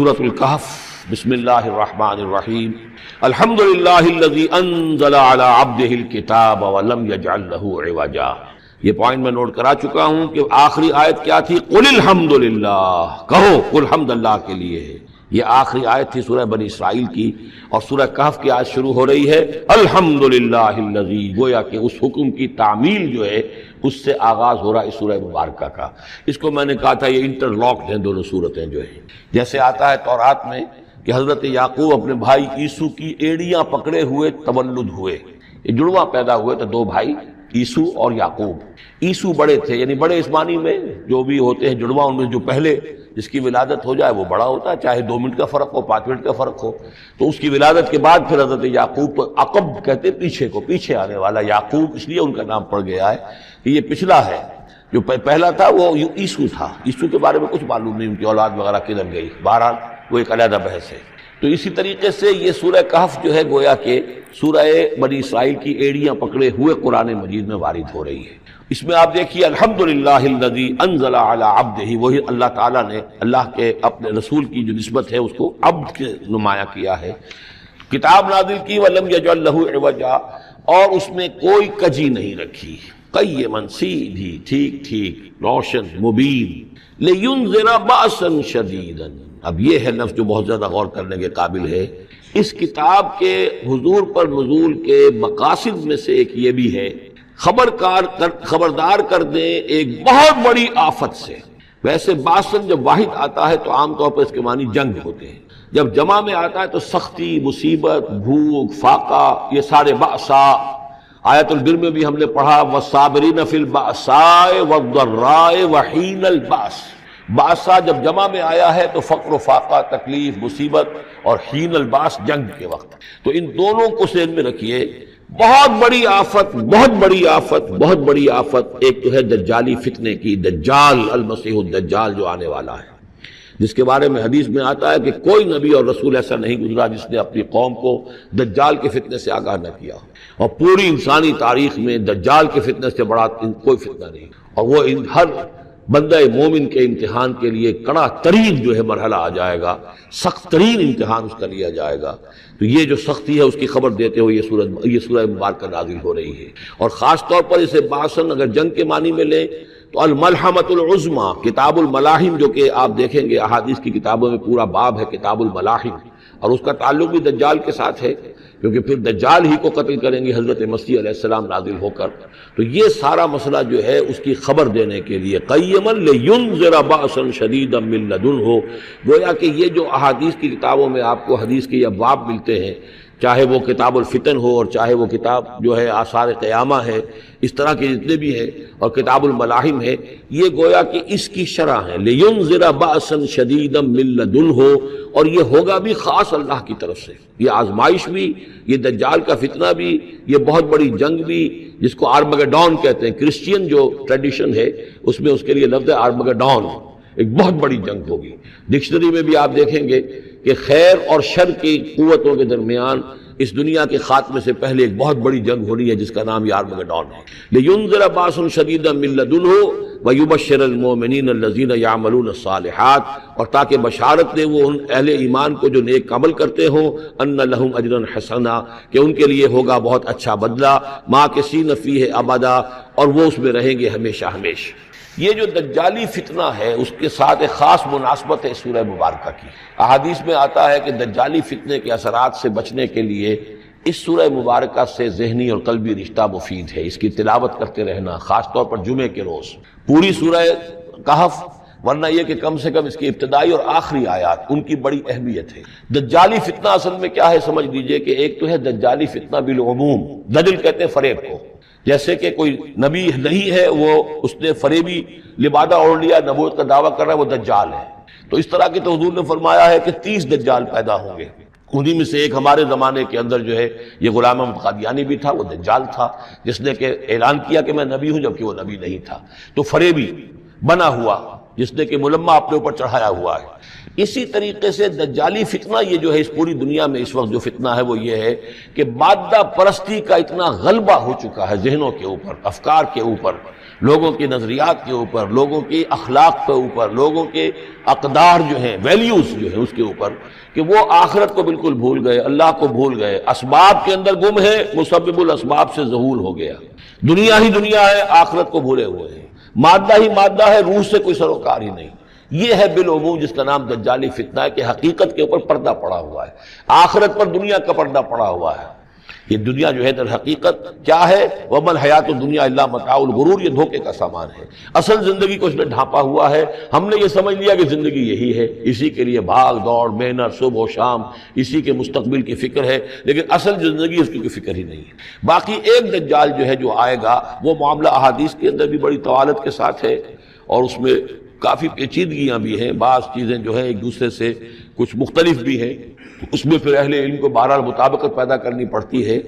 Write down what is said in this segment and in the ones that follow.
سورۃ الکہف۔ بسم اللہ الرحمن الرحیم۔ الحمد للہ الذی انزل علی عبدہ الکتاب ولم یجعل لہ عوجا۔ یہ پوائنٹ میں نوٹ کرا چکا ہوں کہ آخری آیت کیا تھی؟ قل الحمد للہ، کہو قل حمد اللہ کے لیے ہے۔ یہ آخری آیت تھی سورہ بنی اسرائیل کی، اور سورہ کہف کی آیت شروع ہو رہی ہے الحمد للہ الذی، گویا کہ اس حکم کی تعمیل جو ہے اس سے آغاز ہو رہا ہے اس سورہ مبارکہ کا۔ اس کو میں نے کہا تھا یہ انٹر لاکڈ ہیں دونوں صورتیں جو ہیں، جیسے آتا ہے تورات میں کہ حضرت یعقوب اپنے بھائی عیسو کی ایڑیاں پکڑے ہوئے تولد ہوئے، یہ جڑواں پیدا ہوئے تو دو بھائی عیسو اور یعقوب۔ عیسو بڑے تھے، یعنی بڑے اس معنی میں جو بھی ہوتے ہیں جڑواں، ان میں جو پہلے جس کی ولادت ہو جائے وہ بڑا ہوتا ہے، چاہے 2 منٹ کا فرق ہو 5 منٹ کا فرق ہو۔ تو اس کی ولادت کے بعد پھر حضرت یعقوب کو عقب کہتے پیچھے کو، پیچھے آنے والا یعقوب، اس لیے ان کا نام پڑ گیا ہے کہ یہ پچھلا ہے۔ جو پہلا تھا وہ عیسو تھا، عیسو کے بارے میں کچھ معلوم نہیں ان کی اولاد وغیرہ کدھر گئی، بہرحال وہ ایک علیحدہ بحث ہے۔ تو اسی طریقے سے یہ سورہ کہف جو ہے گویا کہ سورہ بنی اسرائیل کی ایڑیاں پکڑے ہوئے قرآن مجید میں وارد ہو رہی ہے۔ اس میں آپ دیکھیے الحمدللہ الذی انزل علی عبدہ، وہی اللہ تعالیٰ نے اللہ کے اپنے رسول کی جو نسبت ہے اس کو عبد کے نمایاں کیا ہے۔ کتاب نازل کی ولم یجعل لہ عوجا، اور اس میں کوئی کجی نہیں رکھی، قیما، سیدھی، ٹھیک ٹھیک، روشن، مبین، لینذر بأسا شدیدا۔ اب یہ ہے لفظ جو بہت زیادہ غور کرنے کے قابل ہے۔ اس کتاب کے حضور پر نزول کے مقاصد میں سے ایک یہ بھی ہے خبردار کر دیں ایک بہت بڑی آفت سے۔ ویسے باسن جب واحد آتا ہے تو عام طور پر اس کے معنی جنگ ہوتے ہیں، جب جمع میں آتا ہے تو سختی، مصیبت، بھوک، فاقہ، یہ سارے بأسا۔ آیت البر میں بھی ہم نے پڑھا والصابرین فی البأساء والضراء وحین البأس۔ باسا جب جمع میں آیا ہے تو فقر و فاقہ، تکلیف، مصیبت، اور حین الباس جنگ کے وقت۔ تو ان دونوں کو ذہن میں رکھیے، بہت بڑی آفت، بہت بڑی آفت، بہت بڑی آفت ایک تو ہے دجالی فتنے کی، دجال المسیح الدجال جو آنے والا ہے، جس کے بارے میں حدیث میں آتا ہے کہ کوئی نبی اور رسول ایسا نہیں گزرا جس نے اپنی قوم کو دجال کے فتنے سے آگاہ نہ کیا ہو، اور پوری انسانی تاریخ میں دجال کے فتنے سے بڑا کوئی فتنہ نہیں، اور وہ ہر بندہ مومن کے امتحان کے لیے کڑا ترین جو ہے مرحلہ آ جائے گا، سخت ترین امتحان اس کا لیا جائے گا۔ تو یہ جو سختی ہے اس کی خبر دیتے ہوئے یہ سورہ مبارکہ نازل ہو رہی ہے، اور خاص طور پر اسے باسن اگر جنگ کے معنی میں لیں تو الملحمۃ العظمیٰ، کتاب الملاحم، جو کہ آپ دیکھیں گے احادیث کی کتابوں میں پورا باب ہے کتاب الملاحم، اور اس کا تعلق بھی دجال کے ساتھ ہے، کیونکہ پھر دجال ہی کو قتل کریں گے حضرت مسیح علیہ السلام نازل ہو کر۔ تو یہ سارا مسئلہ جو ہے اس کی خبر دینے کے لیے قیما لینذر بأسا شدیدا من لدنہ، گویا کہ یہ جو احادیث کی کتابوں میں آپ کو حدیث کے ابواب ملتے ہیں، چاہے وہ کتاب الفتن ہو اور چاہے وہ کتاب جو ہے آثار قیامہ ہے، اس طرح کے جتنے بھی ہیں، اور کتاب الملاحم ہے، یہ گویا کہ اس کی شرح ہے لینذر بأسا شدیدا من لدنہ، اور یہ ہوگا بھی خاص اللہ کی طرف سے، یہ آزمائش بھی، یہ دجال کا فتنہ بھی، یہ بہت بڑی جنگ بھی، جس کو آرمگڈون کہتے ہیں، کرسچین جو ٹریڈیشن ہے اس میں اس کے لیے لفظ ہے آرمگڈون، ایک بہت بڑی جنگ ہوگی۔ ڈکشنری میں بھی آپ دیکھیں گے کہ خیر اور شر کی قوتوں کے درمیان اس دنیا کے خاتمے سے پہلے ایک بہت بڑی جنگ ہونی ہے جس کا نام یہ آرمگڈون ہے۔ لینذر بأسا شدیدا من لدنہ ویبشر المؤمنین الذین یعملون الصالحات، اور تاکہ بشارت دے وہ ان اہل ایمان کو جو نیک عمل کرتے ہوں، ان لہم اجرا حسنا، کہ ان کے لیے ہوگا بہت اچھا بدلہ، ماکثین فیہ ابدا، اور وہ اس میں رہیں گے ہمیشہ ہمیشہ۔ یہ جو دجالی فتنہ ہے اس کے ساتھ ایک خاص مناسبت ہے سورہ مبارکہ کی۔ احادیث میں آتا ہے کہ دجالی فتنے کے اثرات سے بچنے کے لیے اس سورہ مبارکہ سے ذہنی اور قلبی رشتہ مفید ہے، اس کی تلاوت کرتے رہنا، خاص طور پر جمعے کے روز پوری سورہ کہف، ورنہ یہ کہ کم سے کم اس کی ابتدائی اور آخری آیات ان کی بڑی اہمیت ہے۔ دجالی فتنہ اصل میں کیا ہے سمجھ لیجئے کہ ایک تو ہے دجالی فتنہ بالعموم، دجل کہتے ہیں فریب کو، جیسے کہ کوئی نبی نہیں ہے وہ اس نے فریبی لبادہ اوڑھ لیا، نبوت کا دعویٰ کر رہا ہے، وہ دجال ہے۔ تو اس طرح کی تو حضور نے فرمایا ہے کہ 30 دجال پیدا ہوں گے، انہی میں سے ایک ہمارے زمانے کے اندر جو ہے یہ غلام احمد قادیانی بھی تھا، وہ دجال تھا جس نے کہ اعلان کیا کہ میں نبی ہوں جبکہ وہ نبی نہیں تھا۔ تو فریبی بنا ہوا جس نے کہ ملمہ اپنے اوپر چڑھایا ہوا ہے۔ اسی طریقے سے دجالی فتنہ یہ جو ہے اس پوری دنیا میں اس وقت جو فتنہ ہے وہ یہ ہے کہ مادہ پرستی کا اتنا غلبہ ہو چکا ہے ذہنوں کے اوپر، افکار کے اوپر، لوگوں کے نظریات کے اوپر، لوگوں کے اخلاق کے اوپر، لوگوں کے اقدار جو ہیں، ویلیوز جو ہیں اس کے اوپر، کہ وہ آخرت کو بالکل بھول گئے، اللہ کو بھول گئے، اسباب کے اندر گم ہے، مسبب الاسباب سے ذہول ہو گیا، دنیا ہی دنیا ہے، آخرت کو بھولے ہوئے ہیں، مادہ ہی مادہ ہے، روح سے کوئی سروکار ہی نہیں۔ یہ ہے بالعموم جس کا نام دجالی فتنہ ہے، کہ حقیقت کے اوپر پردہ پڑا ہوا ہے، آخرت پر دنیا کا پردہ پڑا ہوا ہے۔ یہ دنیا جو ہے در حقیقت کیا ہے؟ وَمَا الْحَيَاةُ الدُّنْيَا إِلَّا مَتَاعُ الْغُرُورِ، یہ دھوکے کا سامان ہے۔ اصل زندگی کو اس نے ڈھانپا ہوا ہے، ہم نے یہ سمجھ لیا کہ زندگی یہی ہے، اسی کے لیے بھاگ دوڑ محنت صبح و شام، اسی کے مستقبل کی فکر ہے، لیکن اصل زندگی اس کی کوئی فکر ہی نہیں ہے۔ باقی ایک دجال جو ہے جو آئے گا، وہ معاملہ احادیث کے اندر بھی بڑی طوالت کے ساتھ ہے، اور اس میں کافی پیچیدگیاں بھی ہیں، بعض چیزیں جو ہیں ایک دوسرے سے کچھ مختلف بھی ہیں، اس میں پھر اہل علم کو بہرحال مطابقت پیدا کرنی پڑتی ہے۔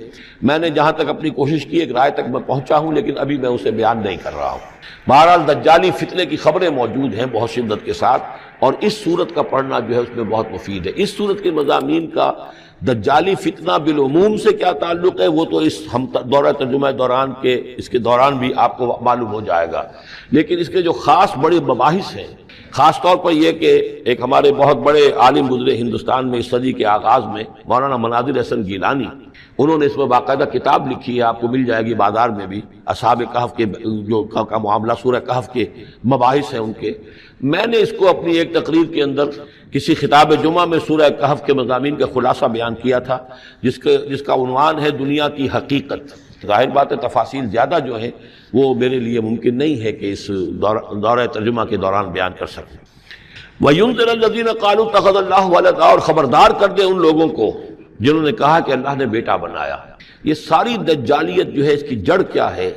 میں نے جہاں تک اپنی کوشش کی ایک رائے تک میں پہنچا ہوں، لیکن ابھی میں اسے بیان نہیں کر رہا ہوں۔ بہرحال دجالی فتنے کی خبریں موجود ہیں بہت شدت کے ساتھ، اور اس صورت کا پڑھنا جو ہے اس میں بہت مفید ہے۔ اس صورت کے مضامین کا دجالی فتنہ بالعموم سے کیا تعلق ہے، وہ تو اس ہم دورہ ترجمہ دوران کے اس کے دوران بھی آپ کو معلوم ہو جائے گا، لیکن اس کے جو خاص بڑے مباحث ہیں، خاص طور پر یہ کہ ایک ہمارے بہت بڑے عالم گزرے ہندوستان میں اس صدی کے آغاز میں، مولانا مناظر حسن گیلانی، انہوں نے اس میں باقاعدہ کتاب لکھی ہے، آپ کو مل جائے گی بازار میں بھی، اصحاب کہف کے جو کا معاملہ سورہ کہف کے مباحث ہیں ان کے۔ میں نے اس کو اپنی ایک تقریر کے اندر کسی خطاب جمعہ میں سورہ کہف کے مضامین کا خلاصہ بیان کیا تھا، جس کا عنوان ہے دنیا کی حقیقت۔ ظاہر بات ہے تفاصیل زیادہ جو ہیں وہ میرے لیے ممکن نہیں ہے کہ اس دورہ ترجمہ کے دوران بیان کر سکوں۔ وَيُنذِرَ الَّذِينَ قَالُوا اتَّخَذَ اللَّهُ وَلَدًا، اور خبردار کر دے ان لوگوں کو جنہوں نے کہا کہ اللہ نے بیٹا بنایا۔ یہ ساری دجالیت جو ہے اس کی جڑ کیا ہے؟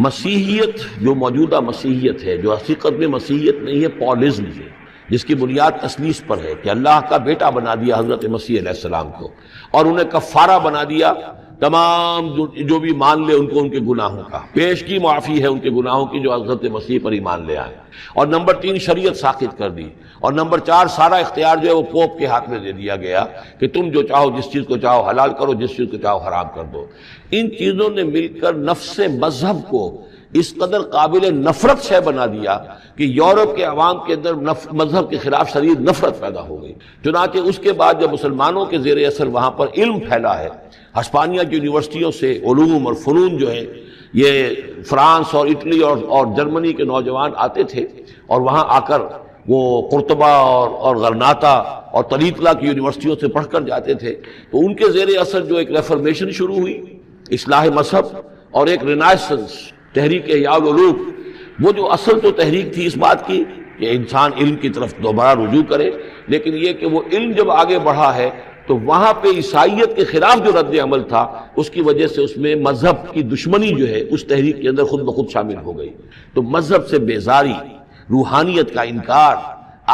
مسیحیت، جو موجودہ مسیحیت ہے، جو حقیقت میں مسیحیت نہیں ہے، پالزم ہے، جس کی بنیاد تثلیث پر ہے کہ اللہ کا بیٹا بنا دیا حضرت مسیح علیہ السلام کو، اور انہیں کفارہ بنا دیا تمام جو بھی مان لے ان کو ان کے گناہوں کا، پیش کی معافی ہے ان کے گناہوں کی جو حضرت مسیح پر ایمان لے آئے، اور نمبر 3 شریعت ساقط کر دی، اور نمبر 4 سارا اختیار جو ہے وہ پوپ کے ہاتھ میں دے دیا گیا کہ تم جو چاہو جس چیز کو چاہو حلال کرو، جس چیز کو چاہو حرام کر دو۔ ان چیزوں نے مل کر نفس مذہب کو اس قدر قابل نفرت شے بنا دیا کہ یورپ کے عوام کے اندر مذہب کے خلاف شدید نفرت پیدا ہو گئی۔ چنانچہ اس کے بعد جب مسلمانوں کے زیر اثر وہاں پر علم پھیلا ہے، ہسپانیہ کی یونیورسٹیوں سے علوم اور فنون جو ہیں، یہ فرانس اور اٹلی اور جرمنی کے نوجوان آتے تھے، اور وہاں آ کر وہ قرطبہ اور غرناطہ اور طلیطلہ کی یونیورسٹیوں سے پڑھ کر جاتے تھے، تو ان کے زیر اثر جو ایک ریفرمیشن شروع ہوئی، اصلاح مذہب، اور ایک رینائسنس، تحریک احیاء العلوم، وہ جو اصل تو تحریک تھی اس بات کی کہ انسان علم کی طرف دوبارہ رجوع کرے، لیکن یہ کہ وہ علم جب آگے بڑھا ہے تو وہاں پہ عیسائیت کے خلاف جو رد عمل تھا اس کی وجہ سے اس میں مذہب کی دشمنی جو ہے اس تحریک کے اندر خود بخود شامل ہو گئی۔ تو مذہب سے بیزاری، روحانیت کا انکار،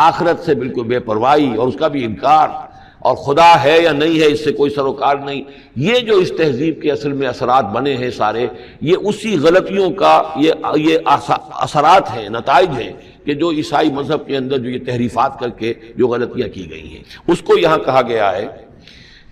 آخرت سے بالکل بے پرواہی اور اس کا بھی انکار، اور خدا ہے یا نہیں ہے اس سے کوئی سروکار نہیں، یہ جو اس تہذیب کے اصل میں اثرات بنے ہیں سارے، یہ اسی غلطیوں کا یہ اثرات ہیں، نتائج ہیں کہ جو عیسائی مذہب کے اندر جو یہ تحریفات کر کے جو غلطیاں کی گئی ہیں، اس کو یہاں کہا گیا ہے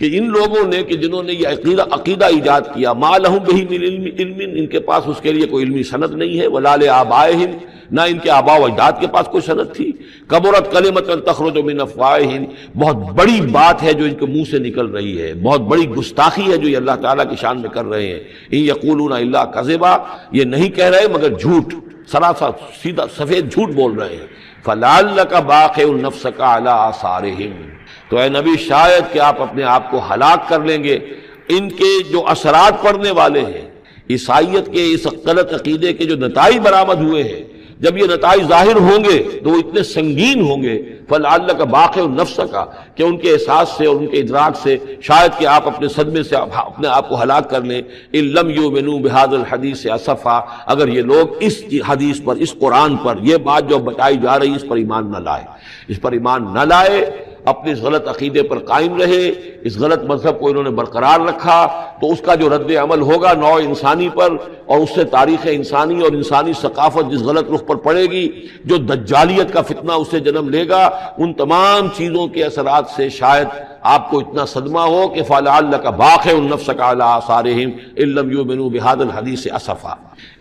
کہ ان لوگوں نے کہ جنہوں نے یہ عقیدہ ایجاد کیا، ما لہم بہ من علم، ان کے پاس اس کے لیے کوئی علمی سند نہیں ہے، ولا لآبائہم، نہ ان کے آباء و اجداد کے پاس کوئی سند تھی، کبرت کلمۃ تخرج من افواہہم، بہت بڑی بات ہے جو ان کے منہ سے نکل رہی ہے، بہت بڑی گستاخی ہے جو یہ اللہ تعالیٰ کی شان میں کر رہے ہیں، ان یقولون الا کذبا، یہ نہیں کہہ رہے مگر جھوٹ، سراسر سیدھا سفید جھوٹ بول رہے ہیں، فلعلک باخع نفسک علی آثارہم، تو اے نبی شاید کہ آپ اپنے آپ کو ہلاک کر لیں گے ان کے جو اثرات پڑنے والے ہیں، عیسائیت کے اس غلط عقیدے کے جو نتائج برآمد ہوئے ہیں، جب یہ نتائج ظاہر ہوں گے تو وہ اتنے سنگین ہوں گے، فلعلک باخع نفسک، کہ ان کے احساس سے اور ان کے ادراک سے شاید کہ آپ اپنے صدمے سے اپنے آپ کو ہلاک کر لیں، ان لم یؤمنوا بہذا الحدیث اسفا، اگر یہ لوگ اس حدیث پر، اس قرآن پر، یہ بات جو بتائی جا رہی اس پر ایمان نہ لائے، اس پر ایمان نہ لائے، اپنے اس غلط عقیدے پر قائم رہے، اس غلط مذہب کو انہوں نے برقرار رکھا، تو اس کا جو رد عمل ہوگا نوع انسانی پر، اور اس سے تاریخ انسانی اور انسانی ثقافت جس غلط رخ پر پڑے گی، جو دجالیت کا فتنہ اسے جنم لے گا، ان تمام چیزوں کے اثرات سے شاید آپ کو اتنا صدمہ ہو کہ فَلَعَلَّكَ بَاخِعٌ نَفْسَكَ عَلَىٰ آثَارِهِمْ إِن لَّمْ يُؤْمِنُوا بِهَٰذَا الْحَدِيثِ أَسَفًا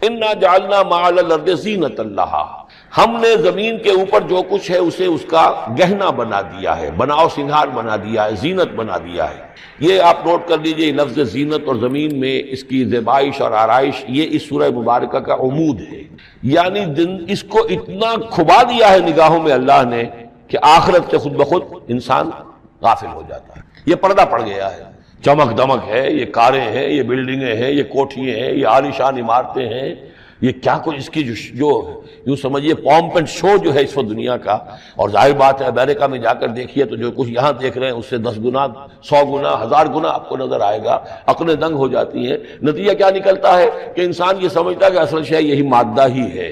إِنَّا جَعَلْنَا مَا عَلَى الْأَرْضِ زِينَةً لَّهَا، ہم نے زمین کے اوپر جو کچھ ہے اسے اس کا گہنا بنا دیا ہے، بناؤ سنگھار بنا دیا ہے، زینت بنا دیا ہے۔ یہ آپ نوٹ کر لیجئے، لفظ زینت اور زمین میں اس کی زیبائش اور آرائش، یہ اس سورہ مبارکہ کا عمود ہے، یعنی اس کو اتنا کھبا دیا ہے نگاہوں میں اللہ نے کہ آخرت سے خود بخود انسان غافل ہو جاتا ہے۔ یہ پردہ پڑ گیا ہے، چمک دمک ہے، یہ کاریں ہیں، یہ بلڈنگیں ہیں، یہ کوٹھیاں ہیں، یہ عالیشان عمارتیں ہیں، یہ کیا کچھ اس کی جو یوں سمجھیے پومپ اینڈ شو جو ہے اس وقت دنیا کا، اور ظاہر بات ہے امریکہ میں جا کر دیکھیے تو جو کچھ یہاں دیکھ رہے ہیں اس سے 10 گنا 100 گنا 1000 گنا آپ کو نظر آئے گا، عقلیں دنگ ہو جاتی ہیں۔ نتیجہ کیا نکلتا ہے کہ انسان یہ سمجھتا ہے کہ اصل شے یہی مادہ ہی ہے،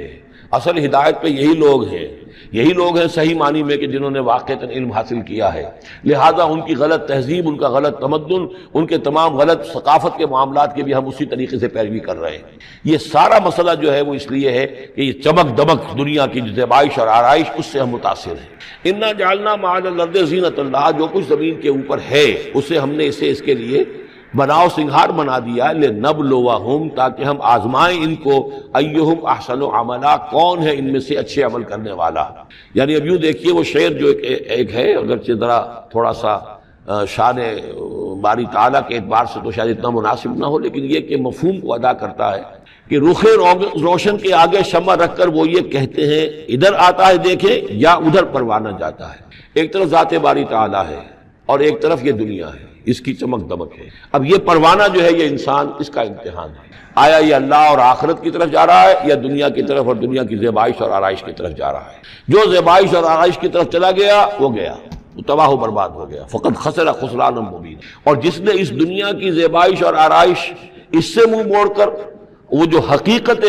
اصل ہدایت پہ یہی لوگ ہیں، یہی لوگ ہیں صحیح معنی میں کہ جنہوں نے واقعتاً علم حاصل کیا ہے، لہذا ان کی غلط تہذیب، ان کا غلط تمدن، ان کے تمام غلط ثقافت کے معاملات کے بھی ہم اسی طریقے سے پیروی کر رہے ہیں۔ یہ سارا مسئلہ جو ہے وہ اس لیے ہے کہ یہ چمک دمک دنیا کی جو زیبائش اور آرائش، اس سے ہم متاثر ہیں۔ انا جعلنا ما علی الارض زینۃ اللہ، جو کچھ زمین کے اوپر ہے اسے ہم نے اسے اس کے لیے بناؤ سنگھار بنا دیا، لنبلوہم، تاکہ ہم آزمائیں ان کو، ایہم احسن عملا، کون ہے ان میں سے اچھے عمل کرنے والا۔ یعنی اب یوں دیکھیے وہ شعر جو ایک ہے، اگرچہ ذرا تھوڑا سا شان باری تعالیٰ کے اعتبار سے تو شاید اتنا مناسب نہ ہو، لیکن یہ کہ مفہوم کو ادا کرتا ہے کہ رخ روشن کے آگے شمع رکھ کر وہ یہ کہتے ہیں ادھر آتا ہے دیکھیں یا ادھر پروانہ جاتا ہے۔ ایک طرف ذات باری تعالیٰ ہے اور ایک طرف یہ دنیا ہے، اس کی چمک دمک ہے۔ اب یہ پروانہ جو ہے یہ انسان، اس کا امتحان ہے، آیا یہ اللہ اور آخرت کی طرف جا رہا ہے یا دنیا کی طرف اور دنیا کی زیبائش اور آرائش کی طرف جا رہا ہے۔ جو زیبائش اور آرائش کی طرف چلا گیا وہ گیا، وہ تباہ و برباد ہو گیا، فقط خسر خسرانا مبینا۔ اور جس نے اس دنیا کی زیبائش اور آرائش اس سے منہ موڑ کر وہ جو حقیقت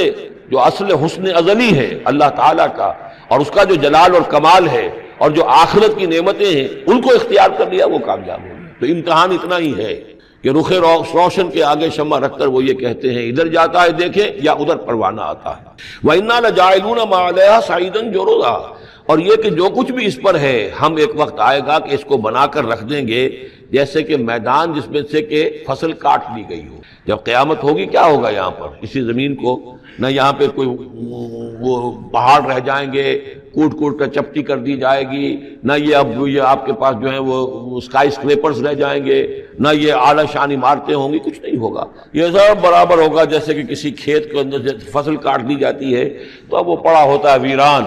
جو اصل حسن ازلی ہے اللہ تعالیٰ کا، اور اس کا جو جلال اور کمال ہے، اور جو آخرت کی نعمتیں ہیں ان کو اختیار کر لیا، وہ کامیاب ہو گیا۔ تو امتحان اتنا ہی ہے کہ رخ روشن کے آگے شمع رکھ کر وہ یہ کہتے ہیں ادھر جاتا ہے دیکھیں یا ادھر پروانہ آتا ہے۔ وَإِنَّا لَجَاعِلُونَ مَا عَلَيْهَا صَعِيدًا جُرُزًا، اور یہ کہ جو کچھ بھی اس پر ہے ہم ایک وقت آئے گا کہ اس کو بنا کر رکھ دیں گے جیسے کہ میدان جس میں سے کہ فصل کاٹ لی گئی ہو۔ جب قیامت ہوگی کیا ہوگا یہاں پر اسی زمین کو، نہ یہاں پہ کوئی وہ پہاڑ رہ جائیں گے کوٹ کوٹ کر چپٹی کر دی جائے گی، نہ یہ آپ کے پاس جو ہیں وہ اسکائی اسکریپرز رہ جائیں گے، نہ یہ اعلیٰ شان عمارتیں ہوں گی، کچھ نہیں ہوگا۔ یہ سب برابر ہوگا جیسے کہ کسی کھیت کے اندر فصل کاٹ دی جاتی ہے تو اب وہ پڑا ہوتا ہے ویران۔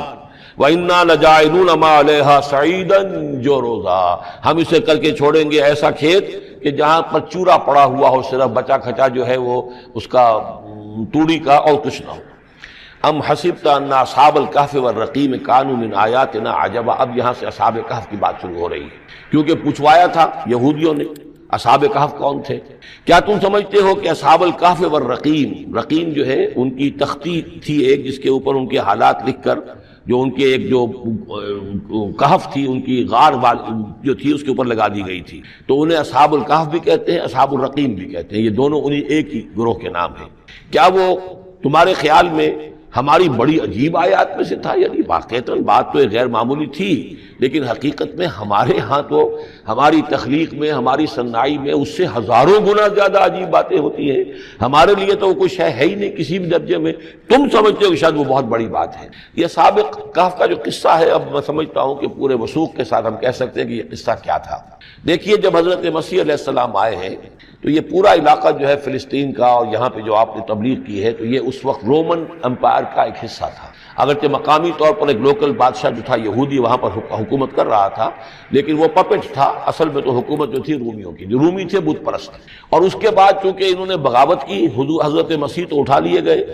وَإِنَّا لَجَاعِلُونَ مَا عَلَيْهَا صَعِيدًا جُرُزًا، ہم اسے کر کے چھوڑیں گے ایسا کھیت کہ جہاں پر چورا پڑا ہوا ہو، صرف بچا کھچا جو ہے وہ اس کا توڑی کا، اور کچھ نہ ہو۔ ام حسبت ان اصحاب الکہف والرقیم کانوا من آیاتنا عجبا، اب یہاں سے اصحاب کہف کی بات شروع ہو رہی ہے، کیونکہ پوچھوایا تھا یہودیوں نے اصحاب کہف کون تھے۔ کیا تم سمجھتے ہو کہ اصحاب الکہف والرقیم، رقیم جو ہے ان کی تختی تھی ایک جس کے اوپر ان کے حالات لکھ کر، جو ان کے ایک جو کہف تھی ان کی غار جو تھی اس کے اوپر لگا دی گئی تھی، تو انہیں اصحاب الکہف بھی کہتے ہیں، اصحاب الرقیم بھی کہتے ہیں، یہ دونوں انہیں ایک ہی گروہ کے نام ہیں۔ کیا وہ تمہارے خیال میں ہماری بڑی عجیب آیات میں سے تھا؟ یعنی واقعتاً بات تو غیر معمولی تھی، لیکن حقیقت میں ہمارے ہاں تو ہماری تخلیق میں، ہماری صنائی میں اس سے ہزاروں گنا زیادہ عجیب باتیں ہوتی ہیں، ہمارے لیے تو وہ کچھ ہے ہی نہیں کسی بھی درجے میں، تم سمجھتے ہو کہ شاید وہ بہت بڑی بات ہے۔ یہ سابق کہف کا جو قصہ ہے، اب میں سمجھتا ہوں کہ پورے وثوق کے ساتھ ہم کہہ سکتے ہیں کہ یہ قصہ کیا تھا۔ دیکھیے جب حضرت مسیح علیہ السلام آئے ہیں تو یہ پورا علاقہ جو ہے فلسطین کا، اور یہاں پہ جو آپ نے تبلیغ کی ہے، تو یہ اس وقت رومن امپائر کا ایک حصہ تھا۔ اگرچہ مقامی طور پر ایک لوکل بادشاہ جو تھا یہودی وہاں پر حکومت کر رہا تھا، لیکن وہ پپٹ تھا، اصل میں تو حکومت جو تھی رومیوں کی، جو رومی تھے بت پرست۔ اور اس کے بعد چونکہ انہوں نے بغاوت کی، حضرت مسیح تو اٹھا لیے گئے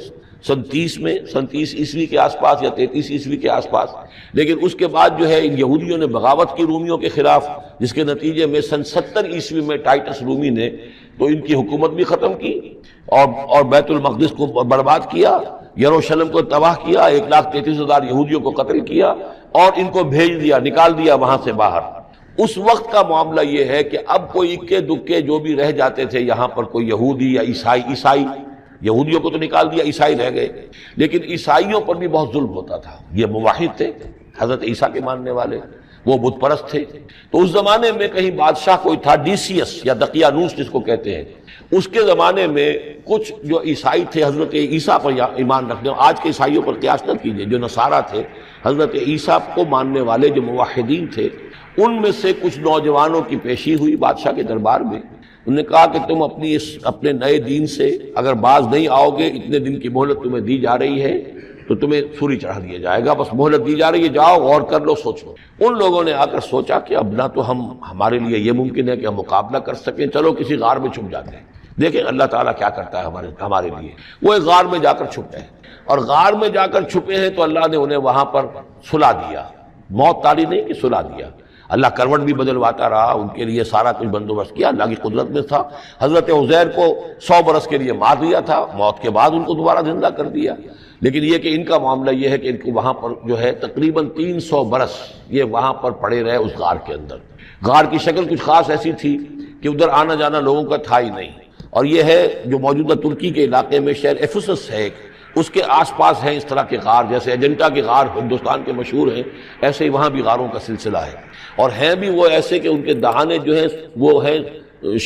سن 30 عیسوی کے آس پاس یا 33 عیسوی کے آس پاس، لیکن اس کے بعد جو ہے ان یہودیوں نے بغاوت کی رومیوں کے خلاف، جس کے نتیجے میں سن 70 عیسوی میں ٹائٹس رومی نے تو ان کی حکومت بھی ختم کی اور بیت المقدس کو برباد کیا، یروشلم کو تباہ کیا، 1,33,000 یہودیوں کو قتل کیا اور ان کو بھیج دیا، نکال دیا وہاں سے باہر۔ اس وقت کا معاملہ یہ ہے کہ اب کوئی اکے دکے جو بھی رہ جاتے تھے یہاں پر، کوئی یہودی یا عیسائی، یہودیوں کو تو نکال دیا، عیسائی رہ گئے، لیکن عیسائیوں پر بھی بہت ظلم ہوتا تھا۔ یہ موحد تھے، حضرت عیسیٰ کے ماننے والے، وہ بت پرست تھے۔ تو اس زمانے میں کہیں بادشاہ کوئی تھا، ڈیسیس یا دقیانوس جس کو کہتے ہیں، اس کے زمانے میں کچھ جو عیسائی تھے حضرت عیسیٰ پر ایمان رکھنے، آج کے عیسائیوں پر قیاس نہ کیجیے، جو نصارہ تھے حضرت عیسیٰ کو ماننے والے جو موحدین تھے، ان میں سے کچھ نوجوانوں کی پیشی ہوئی بادشاہ کے دربار میں۔ انہوں نے کہا کہ تم اپنے نئے دین سے اگر باز نہیں آؤ گے، اتنے دن کی مہلت تمہیں دی جا رہی ہے تو تمہیں سولی چڑھا دیا جائے گا، بس مہلت دی جا رہی ہے، جاؤ غور کر لو، سوچو۔ ان لوگوں نے آ کر سوچا کہ اب نہ تو ہمارے لیے یہ ممکن ہے کہ ہم مقابلہ کر سکیں، چلو کسی غار میں چھپ جاتے ہیں، دیکھیں اللہ تعالیٰ کیا کرتا ہے ہمارے لیے۔ وہ ایک غار میں جا کر چھپے ہیں، اور غار میں جا کر چھپے ہیں تو اللہ نے انہیں وہاں پر سلا دیا، موت تاری نہیں کہ سلا دیا۔ اللہ کروٹ بھی بدلواتا رہا، ان کے لیے سارا کچھ بندوبست کیا، اللہ کی قدرت میں تھا۔ حضرت عزیر کو 100 برس کے لیے مار دیا تھا، موت کے بعد ان کو دوبارہ زندہ کر دیا۔ لیکن یہ کہ ان کا معاملہ یہ ہے کہ ان کو وہاں پر جو ہے تقریباً 300 برس یہ وہاں پر پڑے رہے اس غار کے اندر۔ غار کی شکل کچھ خاص ایسی تھی کہ ادھر آنا جانا لوگوں کا تھا ہی نہیں، اور یہ ہے جو موجودہ ترکی کے علاقے میں شہر ایفسس ہے، اس کے آس پاس ہیں اس طرح کے غار، جیسے ایجنٹا کے غار ہندوستان کے مشہور ہیں، ایسے ہی وہاں بھی غاروں کا سلسلہ ہے، اور ہیں بھی وہ ایسے کہ ان کے دہانے جو ہیں وہ ہے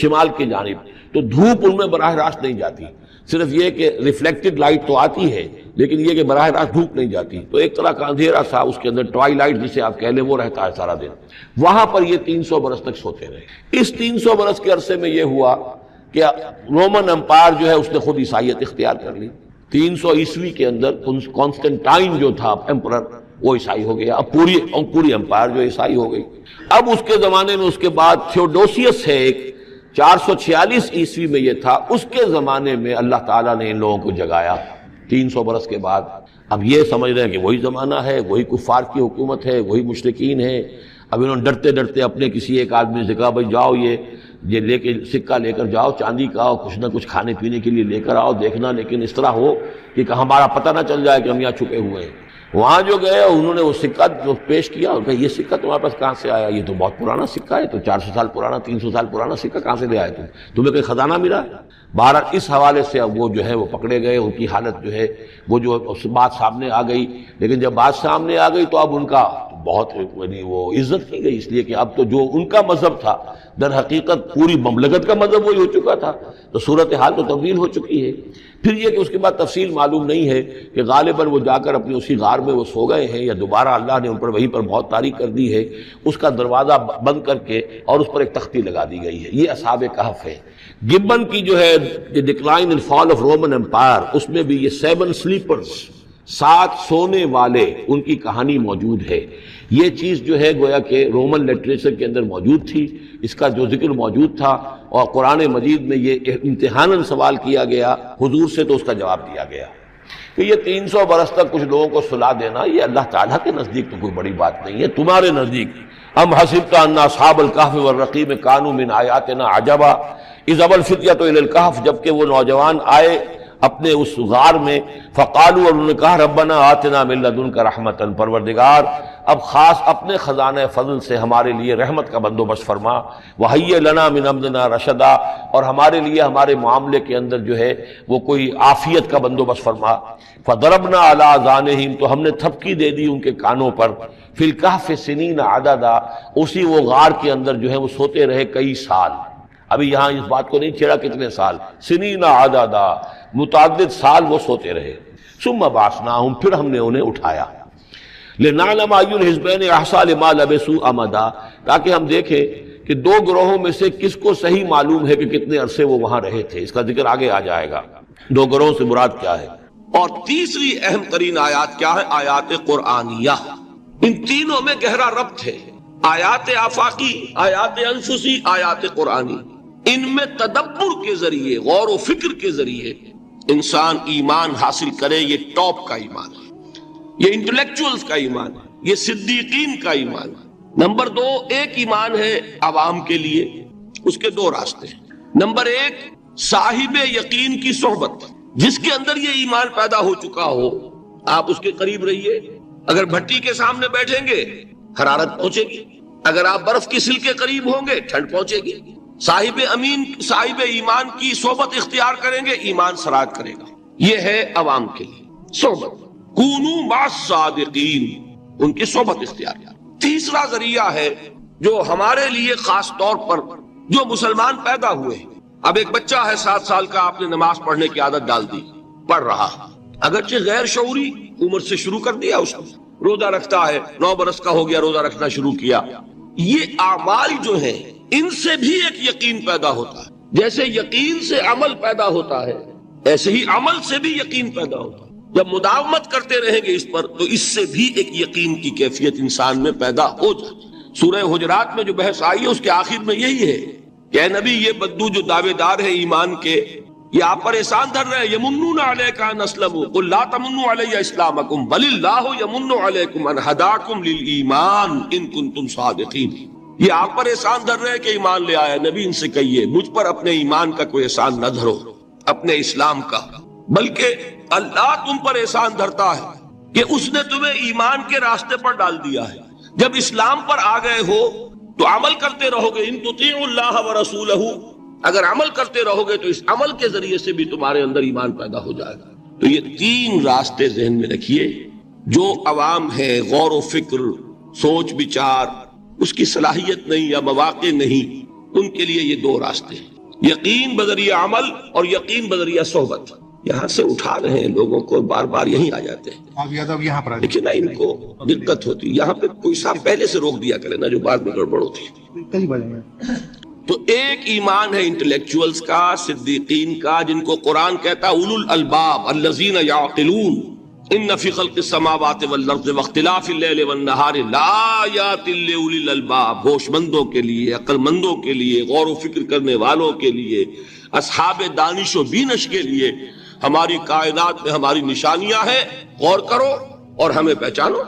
شمال کی جانب، تو دھوپ ان میں براہ راست نہیں جاتی، صرف یہ کہ ریفلیکٹڈ لائٹ تو آتی ہے لیکن یہ کہ براہ راست دھوپ نہیں جاتی، تو ایک طرح کا اندھیرا سا اس کے اندر، ٹوائی لائٹ جسے آپ کہہ لیں، وہ رہتا ہے سارا دن۔ وہاں پر یہ 300 برس تک سوتے رہے۔ اس 300 برس کے عرصے میں یہ ہوا کہ رومن امپائر جو ہے اس نے خود عیسائیت اختیار کر لی۔ 300 عیسوی کے اندر کانسٹنٹائن جو تھا ایمپرر، وہ عیسائی ہو گیا، اب پوری امپائر جو عیسائی ہو گئی۔ اب اس کے زمانے میں اس کے بعد تھیوڈوسیس ہے ایک، 446 عیسوی میں یہ تھا، اس کے زمانے میں اللہ تعالیٰ نے ان لوگوں کو جگایا 300 برس کے بعد۔ اب یہ سمجھ رہے ہیں کہ وہی زمانہ ہے، وہی کفار کی حکومت ہے، وہی مشرکین ہے۔ اب انہوں نے ڈرتے ڈرتے اپنے کسی ایک آدمی سے کہا بھائی جاؤ یہ لے کے سکہ لے کر جاؤ، چاندی کا، کچھ نہ کچھ کھانے پینے کے لیے لے کر آؤ، دیکھنا لیکن اس طرح ہو کہ ہمارا پتہ نہ چل جائے کہ ہم یہاں چھپے ہوئے ہیں۔ وہاں جو گئے انہوں نے وہ سکہ جو پیش کیا، ان کا یہ سکہ تمہارے پاس کہاں سے آیا؟ یہ تو بہت پرانا سکہ ہے، تو 400 سال پرانا، 300 سال پرانا سکہ کہاں سے لے آئے تمہیں کوئی خزانہ ملا؟ بہرحال اس حوالے سے اب وہ جو ہے وہ پکڑے گئے، ان کی حالت جو ہے وہ جو بات سامنے آ گئی۔ لیکن جب بات سامنے آ گئی تو اب ان کا بہت وہ عزت کی گئی، اس لیے کہ اب تو جو ان کا مذہب تھا در حقیقت پوری مملکت کا مذہب وہی ہو چکا تھا، تو صورتحال تو تبدیل ہو چکی ہے۔ پھر یہ کہ اس کے بعد تفصیل معلوم نہیں ہے کہ غالباً وہ جا کر اپنی اسی غار میں وہ سو گئے ہیں، یا دوبارہ اللہ نے ان پر وہیں پر موت طاری کر دی ہے، اس کا دروازہ بند کر کے اور اس پر ایک تختی لگا دی گئی ہے۔ یہ اصحاب کہف ہے۔ گبن کی جو ہے decline and fall of Roman empire, اس میں بھی یہ 7 سلیپرز، 7 سونے والے، ان کی کہانی موجود ہے۔ یہ چیز جو ہے گویا کہ رومن لٹریچر کے اندر موجود تھی، اس کا جو ذکر موجود تھا، اور قرآن مجید میں یہ امتحاناً سوال کیا گیا حضور سے، تو اس کا جواب دیا گیا کہ یہ 300 برس تک کچھ لوگوں کو سلا دینا، یہ اللہ تعالیٰ کے نزدیک تو کوئی بڑی بات نہیں ہے، تمہارے نزدیک ام حسبت ان اصحاب الکہف والرقیم کانوا من آیاتنا عجبا اذ ابى الفتية الى الکہف، جبکہ وہ نوجوان آئے اپنے اس غار میں، فقالوا، اور انہوں نے کہا ربنا آتنا من لدنک رحمتا، پروردگار اب خاص اپنے خزانہ فضل سے ہمارے لیے رحمت کا بندوبست فرما، وہیئ لنا من امرنا رشدا، اور ہمارے لیے ہمارے معاملے کے اندر جو ہے وہ کوئی عافیت کا بندوبست فرما۔ فضربنا علی آذانہم، تو ہم نے تھپکی دے دی ان کے کانوں پر، فی الکہف سنین عددا، اسی وہ غار کے اندر جو ہے وہ سوتے رہے کئی سال۔ ابھی یہاں اس بات کو نہیں چھیڑا کتنے سال، سنین عددا، متعدد سال وہ سوتے رہے۔ ثم بعثناہم، پھر ہم نے انہیں اٹھایا، لنعلم ای الحزبین احصیٰ لما لبثوا امدا، تاکہ ہم دیکھیں کہ 2 گروہوں میں سے کس کو صحیح معلوم ہے کہ کتنے عرصے وہ وہاں رہے تھے۔ اس کا ذکر آگے آ جائے گا 2 گروہوں سے مراد کیا ہے۔ اور تیسری اہم ترین آیات کیا ہے؟ آیات قرآنیہ۔ ان تینوں میں گہرا ربط ہے، آیات آفاقی، آیات انفسی، آیات قرآنی۔ ان میں تدبر کے ذریعے، غور و فکر کے ذریعے انسان ایمان حاصل کرے، یہ ٹاپ کا ایمان ہے، یہ انٹلیکچوئلز کا ایمان ہے، یہ صدیقین کا ایمان ہے۔ نمبر 2، ایک ایمان ہے عوام کے لیے، اس کے 2 راستے ہیں۔ نمبر 1، صاحب یقین کی صحبت، جس کے اندر یہ ایمان پیدا ہو چکا ہو، آپ اس کے قریب رہیے، اگر بھٹی کے سامنے بیٹھیں گے حرارت پہنچے گی، اگر آپ برف کی سل کے قریب ہوں گے ٹھنڈ پہنچے گی. صاحب امین صاحب ایمان کی صحبت اختیار کریں گے ایمان سراغ کرے گا. یہ ہے عوام کے لیے صحبت. کونوا مع الصادقین، ان کی صحبت اختیار. تیسرا ذریعہ ہے جو ہمارے لیے خاص طور پر جو مسلمان پیدا ہوئے ہیں. اب ایک بچہ ہے 7 سال کا، آپ نے نماز پڑھنے کی عادت ڈال دی، پڑھ رہا، اگرچہ غیر شعوری عمر سے شروع کر دیا اس نے، روزہ رکھتا ہے، 9 برس کا ہو گیا روزہ رکھنا شروع کیا. یہ اعمال جو ہیں ان سے بھی ایک یقین پیدا ہوتا ہے. جیسے یقین سے عمل پیدا ہوتا ہے ایسے ہی عمل سے بھی یقین پیدا ہوتا ہے. جب مداومت کرتے رہیں گے اس پر تو اس سے بھی ایک یقین کی کیفیت انسان میں پیدا ہو جاتی. سورہ حجرات میں جو بحث آئی ہے اس کے آخر میں یہی ہے کہ اے نبی یہ بدو جو دعوے دار ہے ایمان کے، یہ آپ پر احسان دھر رہے ہیں. یمنون علیک ان اسلموا قل لا تمنوا علی اسلامکم بل اللہ یمن علیکم ان ہداکم للایمان ان کنتم صادقین. یہ آپ پر احسان دھر رہے ہیں کہ ایمان لے آیا. نبی ان سے کہیے مجھ پر اپنے ایمان کا کوئی احسان نہ دھرو، اپنے اسلام کا، بلکہ اللہ تم پر احسان دھرتا ہے کہ اس نے تمہیں ایمان کے راستے پر ڈال دیا ہے. جب اسلام پر آ گئے ہو تو عمل کرتے رہو گے. ان تطیعوا اللہ ورسولہ، اگر عمل کرتے رہو گے تو اس عمل کے ذریعے سے بھی تمہارے اندر ایمان پیدا ہو جائے گا. تو یہ 3 راستے ذہن میں رکھیے. جو عوام ہے غور و فکر، سوچ بچار، اس کی صلاحیت نہیں یا مواقع نہیں، ان کے لیے یہ 2 راستے ہیں، یقین بذریعہ عمل اور یقین بذریعہ صحبت. یہاں سے اٹھا رہے ہیں لوگوں کو، بار بار یہیں آ جاتے ہیں، لیکن ان کو دقت ہوتی. یہاں پہ کوئی صاحب پہلے سے روک دیا کرے نا جو بعد میں گڑبڑ ہوتی ہے. تو ایک ایمان ہے انٹلیکچوئلز کا، صدیقین کا، جن کو قرآن کہتا ہے اولو الالباب الذین یعقلون ان فی خلق السماوات والارض واختلاف اللیل والنہار لآیات لأولی الالباب. ہوش مندوں کے لیے، عقل مندوں کے لیے، غور و فکر کرنے والوں کے لیے، اصحاب دانش و بینش کے لیے ہماری کائنات میں ہماری نشانیاں ہیں. غور کرو اور ہمیں پہچانو،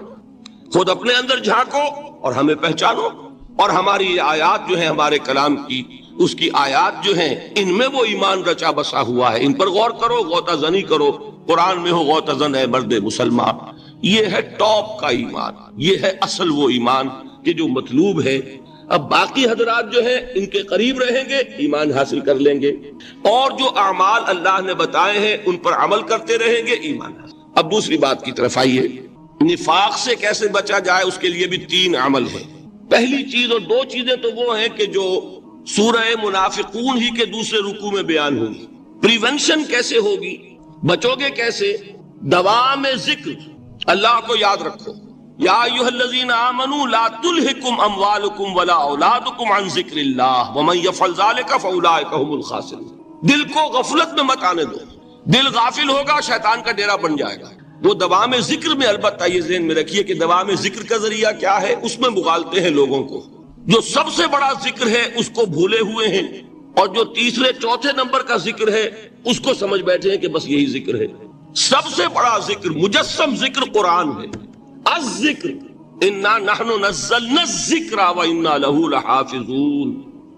خود اپنے اندر جھانکو اور ہمیں پہچانو. اور ہماری یہ آیات جو ہیں ہمارے کلام کی، اس کی آیات جو ہیں ان میں وہ ایمان رچا بسا ہوا ہے. ان پر غور کرو، غوطہ زنی کرو. قرآن میں ہو غوطہ زن ہے مرد مسلمان. یہ ہے ٹاپ کا ایمان، یہ ہے اصل وہ ایمان کہ جو مطلوب ہے. اب باقی حضرات جو ہیں ان کے قریب رہیں گے، ایمان حاصل کر لیں گے، اور جو اعمال اللہ نے بتائے ہیں ان پر عمل کرتے رہیں گے، ایمان حاصل. اب دوسری بات کی طرف آئیے، نفاق سے کیسے بچا جائے اس کے لیے بھی 3 عمل ہیں. پہلی چیز، اور 2 چیزیں تو وہ ہیں کہ جو سورہ منافقون ہی کے دوسرے رکوع میں بیان ہوگی. پریونشن کیسے ہوگی، بچو گے کیسے؟ دوام ذکر، اللہ کو یاد رکھو. یا ایھا الذین آمنوا لا تلہکم اموالکم ولا اولادکم عن ذکر اللہ ومن یفعل ذلک فاولئک هم الخاسرون. دل کو غفلت میں مت آنے دو. دل غافل ہوگا شیطان کا ڈیرا بن جائے گا. وہ دوام ذکر میں، البتہ یہ ذہن میں رکھیے کہ دوام ذکر کا ذریعہ کیا ہے، اس میں مغالتے ہیں لوگوں کو. جو سب سے بڑا ذکر ہے اس کو بھولے ہوئے ہیں، اور جو تیسرے چوتھے نمبر کا ذکر ہے اس کو سمجھ بیٹھے ہیں کہ بس یہی ذکر ہے. سب سے بڑا ذکر، مجسم ذکر قرآن ہے. الذکر انا نحن نزلنا الذکر وانا له لحافظون.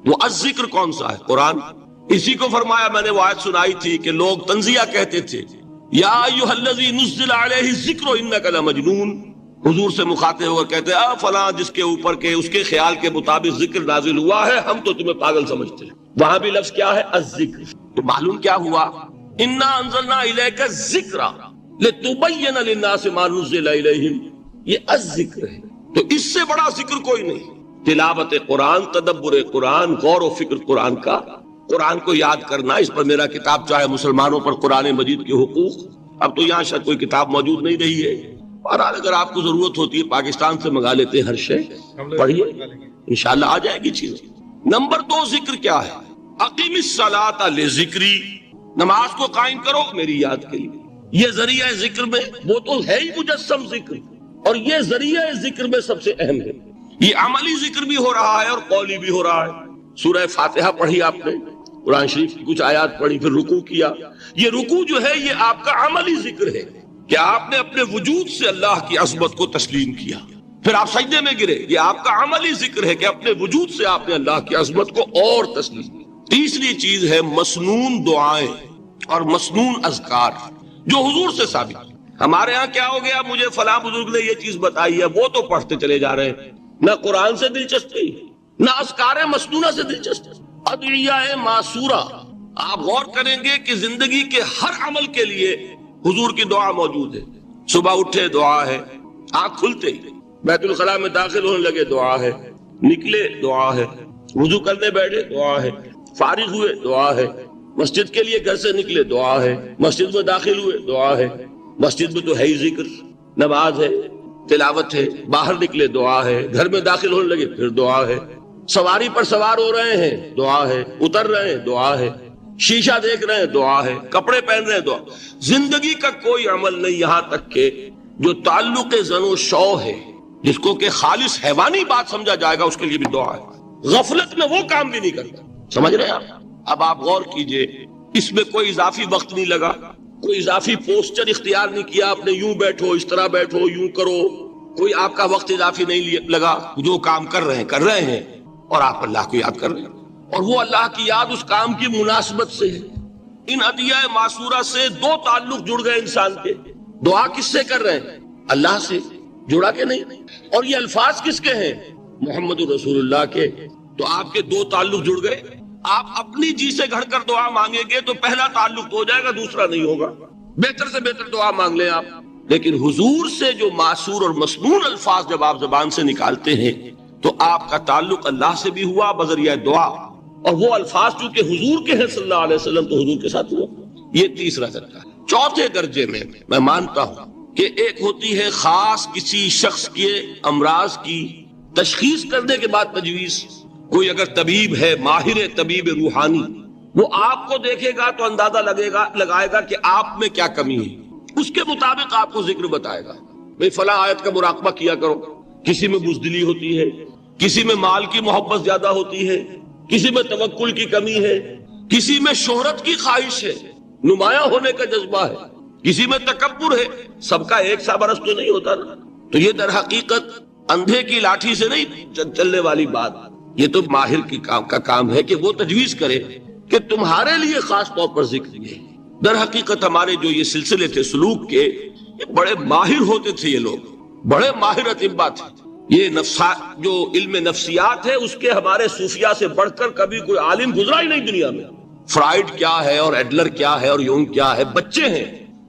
وہ الذکر کون سا ہے؟ قرآن. اسی کو فرمایا، میں نے وہ آیت سنائی تھی کہ لوگ تنزیہ کہتے تھے یا ایھا الذی نزل علیہ الذکر انک لمجنون. حضور سے مخاطب ہو کر کہتے ہیں فلاں جس کے اوپر کے اس کے خیال کے مطابق ذکر نازل ہوا ہے، ہم تو تمہیں پاگل سمجھتے ہیں. وہاں بھی لفظ کیا ہے؟ الذکر. تو معلوم کیا ہوا؟ انا انزلنا الیک الذکر لتبین للناس ما نزل الیہم. یہ الذکر ہے. تو اس سے بڑا ذکر کوئی نہیں. تلاوت قرآن، تدبر قرآن، غور و فکر قرآن کا، قرآن کو یاد کرنا. اس پر میرا کتاب چاہے مسلمانوں پر قرآن مجید کے حقوق، اب تو یہاں شاید کوئی کتاب موجود نہیں رہی ہے، اور اگر آپ کو ضرورت ہوتی ہے پاکستان سے منگا لیتے ہیں ہر شے، پڑھیے انشاءاللہ آ جائے گی چیز. نمبر 2 ذکر کیا ہے؟ اقیم الصلاۃ لذکری. نماز کو قائم کرو میری یاد کے لیے. یہ ذریعہ ذکر میں وہ تو ہے ہی مجسم ذکر، اور یہ ذریعہ ذکر میں سب سے اہم ہے. یہ عملی ذکر بھی ہو رہا ہے اور قولی بھی ہو رہا ہے. سورہ فاتحہ پڑھی آپ نے، قرآن شریف کی کچھ آیات پڑھی، پھر رکوع کیا. یہ رکوع جو ہے یہ آپ کا عملی ذکر ہے کہ آپ نے اپنے وجود سے اللہ کی عظمت کو تسلیم کیا. پھر آپ سجدے میں گرے، یہ آپ کا عملی ذکر ہے کہ اپنے وجود سے آپ نے اللہ کی عظمت کو اور تسلیم کیا. تیسری چیز ہے مسنون دعائیں اور مسنون اذکار جو حضور سے ثابت. ہمارے ہاں کیا ہو گیا، مجھے فلاں بزرگ نے یہ چیز بتائی ہے، وہ تو پڑھتے چلے جا رہے ہیں. نہ قرآن سے دلچسپی، نہ اذکار مسنونہ سے دلچسپی، ادعیہ معصورہ۔ آپ غور کریں گے کہ زندگی کے ہر عمل کے لیے حضور کی دعا موجود ہے۔ صبح اٹھے دعا ہے، آنکھ کھلتے ہی بیت الخلاء میں داخل ہونے لگے دعا ہے، نکلے دعا ہے، وضو کرنے بیٹھے دعا ہے، فارغ ہوئے دعا ہے، مسجد کے لیے گھر سے نکلے دعا ہے، مسجد میں داخل ہوئے دعا ہے، مسجد میں تو ہے ہی ذکر، نماز ہے، تلاوت ہے، باہر نکلے دعا ہے، گھر میں داخل ہونے لگے پھر دعا ہے، سواری پر سوار ہو رہے ہیں دعا ہے، اتر رہے ہیں دعا ہے، شیشہ دیکھ رہے ہیں دعا ہے، کپڑے پہن رہے ہیں دعا۔ زندگی کا کوئی عمل نہیں یہاں تک کہ جو تعلق زن و شو ہے، جس کو کہ خالص حیوانی بات سمجھا جائے گا، اس کے لیے بھی دعا ہے۔ غفلت میں وہ کام بھی نہیں کرتا، سمجھ رہے ہیں آپ؟ اب آپ غور کیجئے، اس میں کوئی اضافی وقت نہیں لگا، کوئی اضافی پوسچر اختیار نہیں کیا آپ نے، یوں بیٹھو، اس طرح بیٹھو، یوں کرو، کوئی آپ کا وقت اضافی نہیں لگا، جو کام کر رہے ہیں اور آپ اللہ کو یاد کر رہے ہیں، اور وہ اللہ کی یاد اس کام کی مناسبت سے ہے۔ ان ادعیہ معصورہ سے دو تعلق جڑ گئے انسان کے۔ دعا کس سے کر رہے ہیں؟ اللہ سے، جڑا کہ نہیں؟ اور یہ الفاظ کس کے ہیں؟ محمد رسول اللہ کے۔ تو آپ کے دو تعلق جڑ گئے۔ آپ اپنی جی سے گھڑ کر دعا مانگیں گے تو پہلا تعلق تو ہو جائے گا، دوسرا نہیں ہوگا۔ بہتر سے بہتر دعا مانگ لیں آپ، لیکن حضور سے جو معصور اور مسنون الفاظ جب آپ زبان سے نکالتے ہیں تو آپ کا تعلق اللہ سے بھی ہوا بذریعہ دعا، اور وہ الفاظ چونکہ حضور کے ہیں صلی اللہ علیہ وسلم تو حضور کے ساتھ ہوا۔ یہ تیسرا درجہ ہے۔ چوتھے درجے میں مانتا ہوں کہ ایک ہوتی ہے خاص کسی شخص کے امراض کی تشخیص کرنے کے بعد تجویز۔ کوئی اگر طبیب ہے، ماہر طبیب روحانی، وہ آپ کو دیکھے گا تو اندازہ لگائے گا کہ آپ میں کیا کمی ہے، اس کے مطابق آپ کو ذکر بتائے گا۔ بھئی فلاں آیت کا مراقبہ کیا کرو۔ کسی میں بزدلی ہوتی ہے، کسی میں مال کی محبت زیادہ ہوتی ہے، کسی میں توکل کی کمی ہے، کسی میں شہرت کی خواہش ہے، نمایاں ہونے کا جذبہ ہے، کسی میں تکبر ہے۔ سب کا ایک سا برس تو نہیں ہوتا نا۔ تو یہ در حقیقت اندھے کی لاٹھی سے نہیں چلنے والی بات، یہ تو ماہر کی کا کام ہے کہ وہ تجویز کرے کہ تمہارے لیے خاص طور پر ذکر یہ۔ در حقیقت ہمارے جو یہ سلسلے تھے سلوک کے، یہ بڑے ماہر ہوتے تھے، یہ لوگ بڑے ماہر اطباء تھے۔ یہ جو علم نفسیات ہے اس کے ہمارے صوفیاء سے بڑھ کر کبھی کوئی عالم گزرا ہی نہیں دنیا میں۔ فرائیڈ کیا ہے اور ایڈلر کیا ہے اور یونگ کیا ہے، بچے ہیں۔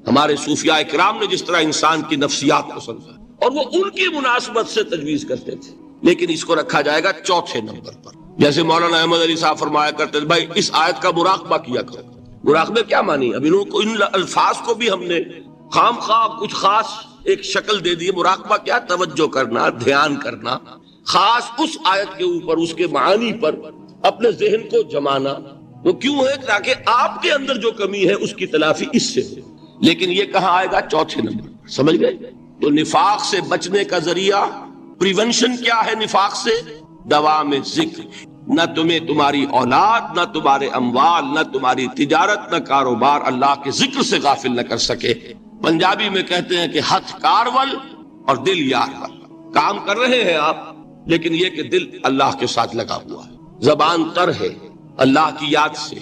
ہمارے صوفیاء کرام نے جس طرح انسان کی نفسیات کو سمجھا اور وہ ان کی مناسبت سے تجویز کرتے تھے، لیکن اس کو رکھا جائے گا چوتھے نمبر پر۔ جیسے مولانا احمد علی صاحب فرمایا کرتے تھے، بھائی اس آیت کا مراقبہ کیا کرو۔ مراقبہ کیا مانی؟ اب ان الفاظ کو بھی ہم نے خام خواہ کچھ خاص ایک شکل دے دی۔ مراقبہ کیا؟ توجہ کرنا، دھیان کرنا، خاص اس آیت کے اوپر، اس کے معانی پر اپنے ذہن کو جمانا۔ وہ کیوں ہے؟ تاکہ آپ کے اندر جو کمی ہے اس کی تلافی اس سے ہو۔ لیکن یہ کہاں آئے گا؟ چوتھے نمبر پر، سمجھ گئے؟ تو نفاق سے بچنے کا ذریعہ، پریونشن کیا ہے نفاق سے؟ دوام ذکر۔ نہ تمہیں تمہاری اولاد، نہ تمہارے اموال، نہ تمہاری تجارت، نہ کاروبار اللہ کے ذکر سے غافل نہ کر سکے۔ پنجابی میں کہتے ہیں کہ ہتھ کارول اور دل یار ول۔ کام کر رہے ہیں آپ، لیکن یہ کہ دل اللہ کے ساتھ لگا ہوا ہے، زبان تر ہے اللہ کی یاد سے۔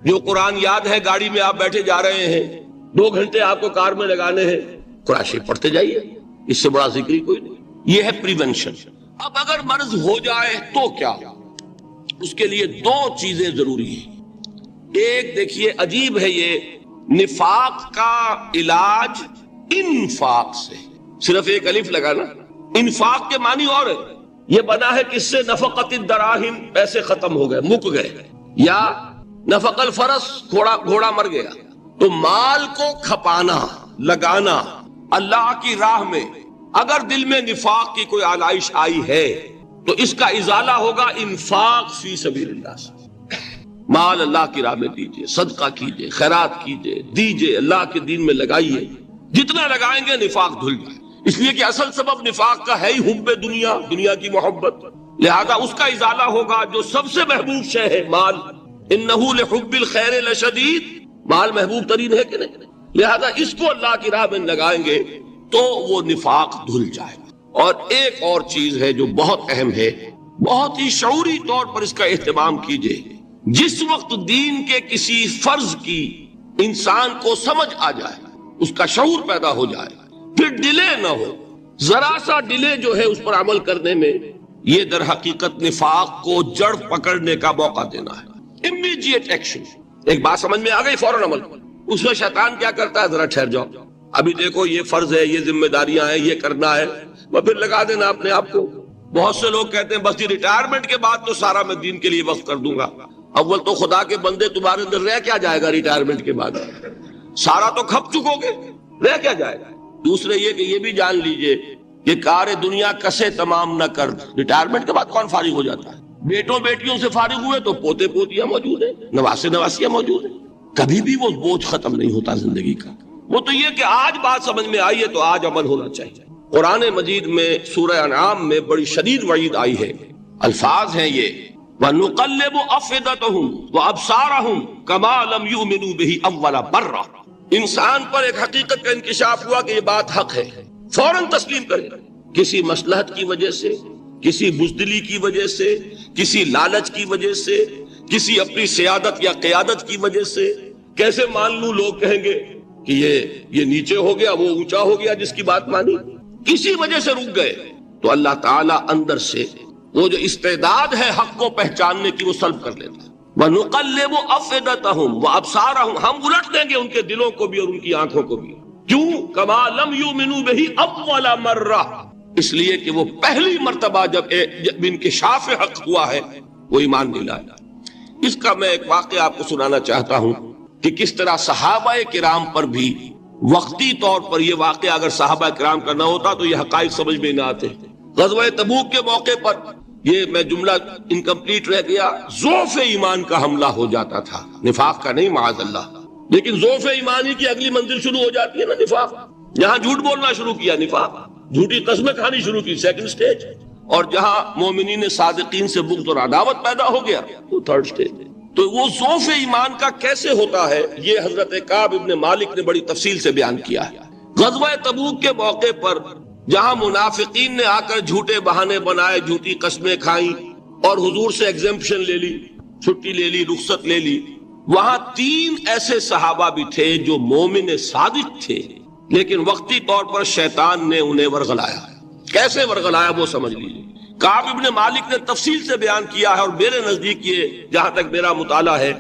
جو قرآن یاد ہے، گاڑی میں آپ بیٹھے جا رہے ہیں، 2 گھنٹے آپ کو کار میں لگانے ہیں، قرآن شریف پڑھتے جائیے، اس سے بڑا ذکر ہی کوئی نہیں۔ یہ ہے پریونشن۔ اب اگر مرض ہو جائے تو کیا؟ اس کے لیے 2 چیزیں ضروری ہیں۔ ایک دیکھیے، عجیب ہے یہ، نفاق کا علاج انفاق سے، صرف ایک الف لگانا۔ انفاق کے معنی اور ہے، یہ بنا ہے کس سے؟ نفقت الدراہم، پیسے ختم ہو گئے، مک گئے، یا نفق الفرس، گھوڑا مر گیا۔ تو مال کو کھپانا، لگانا اللہ کی راہ میں۔ اگر دل میں نفاق کی کوئی آلائش آئی ہے تو اس کا ازالہ ہوگا انفاق فی سبیل اللہ سے۔ مال اللہ کی راہ میں دیجئے، صدقہ کیجئے، خیرات کیجئے، دیجئے، اللہ کے دین میں لگائیے۔ جتنا لگائیں گے نفاق دھل جائے، اس لیے کہ اصل سبب نفاق کا ہے ہی حب دنیا، دنیا کی محبت۔ لہذا اس کا ازالہ ہوگا جو سب سے محبوب شے ہے، مال۔ انہ لحب الخیر لشدید، مال محبوب ترین ہے کہ نہیں؟ لہذا اس کو اللہ کی راہ میں لگائیں گے تو وہ نفاق دھل جائے گا۔ اور ایک اور چیز ہے جو بہت اہم ہے، بہت ہی شعوری طور پر اس کا اہتمام کیجئے۔ جس وقت دین کے کسی فرض کی انسان کو سمجھ آ جائے، اس کا شعور پیدا ہو جائے، پھر ڈیلے نہ ہو۔ ذرا سا ڈیلے جو ہے اس پر عمل کرنے میں یہ در حقیقت نفاق کو جڑ پکڑنے کا موقع دینا ہے. Immediate action. ایک بات سمجھ میں آ گئی، فوراً عمل. اس میں شیطان کیا کرتا ہے، ذرا ٹھہر جاؤ، ابھی دیکھو یہ فرض ہے، یہ ذمہ داریاں ہیں، یہ کرنا ہے، وہ پھر لگا دینا اپنے آپ کو. بہت سے لوگ کہتے ہیں بس یہ ریٹائرمنٹ کے بعد تو سارا میں دین کے لیے وقف کر دوں گا. اول تو خدا کے بندے تمہارے اندر رہ کیا جائے گا ریٹائرمنٹ کے بعد؟ سارا تو کھپ چکو گے، رہ کیا جائے گا؟ دوسرے یہ کہ یہ بھی جان لیجئے کہ کار دنیا کسے تمام نہ کر. ریٹائرمنٹ کے بعد کون فارغ ہو جاتا ہے؟ بیٹوں بیٹیوں سے فارغ ہوئے تو پوتے پوتیاں موجود ہیں، نواسے نواسیاں موجود ہیں. کبھی بھی وہ بوجھ ختم نہیں ہوتا زندگی کا. وہ تو یہ کہ آج بات سمجھ میں آئی ہے تو آج عمل ہونا چاہیے. قرآن مجید میں سورہ انعام میں بڑی شدید وعید آئی ہے. الفاظ ہیں یہ وَنُقَلِّبُ أَفْئِدَتَهُمْ وَأَبْصَارَهُمْ كَمَا لَمْ يُؤْمِنُوا بِهِ أَوَّلَ مَرَّةٍ. انسان پر ایک حقیقت کا انکشاف ہوا کہ یہ بات حق ہے، فوراً تسلیم کرے. کسی مصلحت کی وجہ سے، کسی بزدلی کی وجہ سے، کسی لالچ کی وجہ سے، کسی اپنی سیادت یا قیادت کی وجہ سے کیسے مان لوں؟ لوگ کہیں گے کہ یہ نیچے ہو گیا، وہ اونچا ہو گیا جس کی بات مانی. کسی وجہ سے رک گئے تو اللہ تعالیٰ اندر سے وہ جو استعداد ہے حق کو پہچاننے کی وہ سلب کر لیتا ہے. وَنُقَلِّبُ أَفْئِدَتَهُمْ وَأَبْصَارَهُمْ. ہم الٹ دیں گے ان کے دلوں کو بھی اور ان کی آنکھوں کو بھی. کیوں؟ كَمَا لَمْ يُؤْمِنُوا بِهِ أَوَّلَ مَرَّةٍ. اس لیے کہ وہ پہلی مرتبہ جب انکشاف حق ہوا ہے وہ ایمان نہیں لایا. اس کا میں ایک واقعہ آپ کو سنانا چاہتا ہوں کہ کس طرح صحابہ کرام پر بھی وقتی طور پر یہ واقعہ اگر صحابہ کرام کا نہ ہوتا تو یہ حقائق سمجھ میں نہ آتے. غزوہ تبوک کے موقع پر یہ میں جملہ انکمپلیٹ رہ گیا، ضعف ایمان کا حملہ ہو جاتا تھا، نفاق کا نہیں معاذ اللہ. لیکن ضعف ایمانی کی اگلی منزل شروع ہو جاتی ہے نا، نفاق. یہاں جھوٹ بولنا شروع کیا، نفاق. جھوٹی قسمیں کھانی شروع کی، سیکنڈ سٹیج. اور جہاں مومنین صادقین سے بغض اور عداوت پیدا ہو گیا وہ تھرڈ سٹیج. تو وہ ضعف ایمان کا کیسے ہوتا ہے یہ حضرت کعب ابن مالک نے بڑی تفصیل سے بیان کیا ہے. غزوہ تبوک کے موقع پر جہاں منافقین نے آ کر جھوٹے بہانے بنائے، جھوٹی قسمیں کھائیں اور حضور سے ایگزمپشن لے لی، چھٹی لے لی، رخصت لے لی، وہاں 3 ایسے صحابہ بھی تھے جو مومن صادق تھے، لیکن وقتی طور پر شیطان نے انہیں ورغلایا. کیسے ورغلایا وہ سمجھ لیجیے. کعب ابن مالک نے تفصیل سے بیان کیا ہے اور میرے نزدیک یہ جہاں تک میرا مطالعہ ہے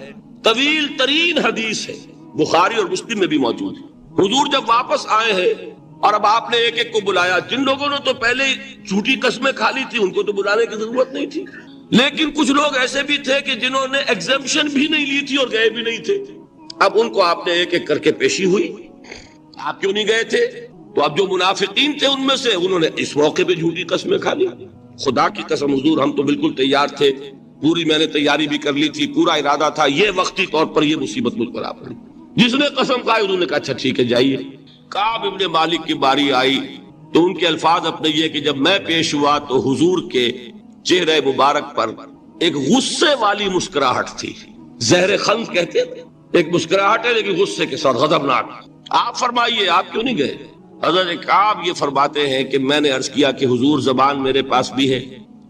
طویل ترین حدیث ہے، بخاری اور مسلم میں بھی موجود ہے. حضور جب واپس آئے ہیں اور اب آپ نے ایک ایک کو بلایا. جن لوگوں نے تو پہلے جھوٹی قسمیں کھا لی تھی ان کو تو بلانے کی ضرورت نہیں تھی، لیکن کچھ لوگ ایسے بھی تھے کہ جنہوں نے ایگزمپشن بھی نہیں لی تھی اور گئے بھی نہیں تھے. اب ان کو آپ نے ایک ایک کر کے پیشی ہوئی. آپ کیوں نہیں گئے تھے؟ تو اب جو منافقین تھے ان میں سے انہوں نے اس موقع پہ جھوٹی قسمیں کھا لی. خدا کی قسم حضور ہم تو بالکل تیار تھے، پوری میں نے تیاری بھی کر لی تھی، پورا ارادہ تھا، یہ وقتی طور پر یہ مصیبت مجھ پر آ پڑی. جس نے قسم کھائی انہوں نے کہا اچھا ٹھیک ہے جائیے. کعب ابن مالک کی باری آئی تو ان کے الفاظ اپنے یہ کہ جب میں پیش ہوا تو حضور کے چہرے مبارک پر ایک غصے والی مسکراہٹ تھی. زہر خند کہتے ہیں، ایک مسکراہٹ ہے لیکن غصے کے ساتھ، غضبناک. آپ فرمائیے آپ کیوں نہیں گئے؟ حضرت کعب یہ فرماتے ہیں کہ میں نے عرض کیا کہ حضور زبان میرے پاس بھی ہے،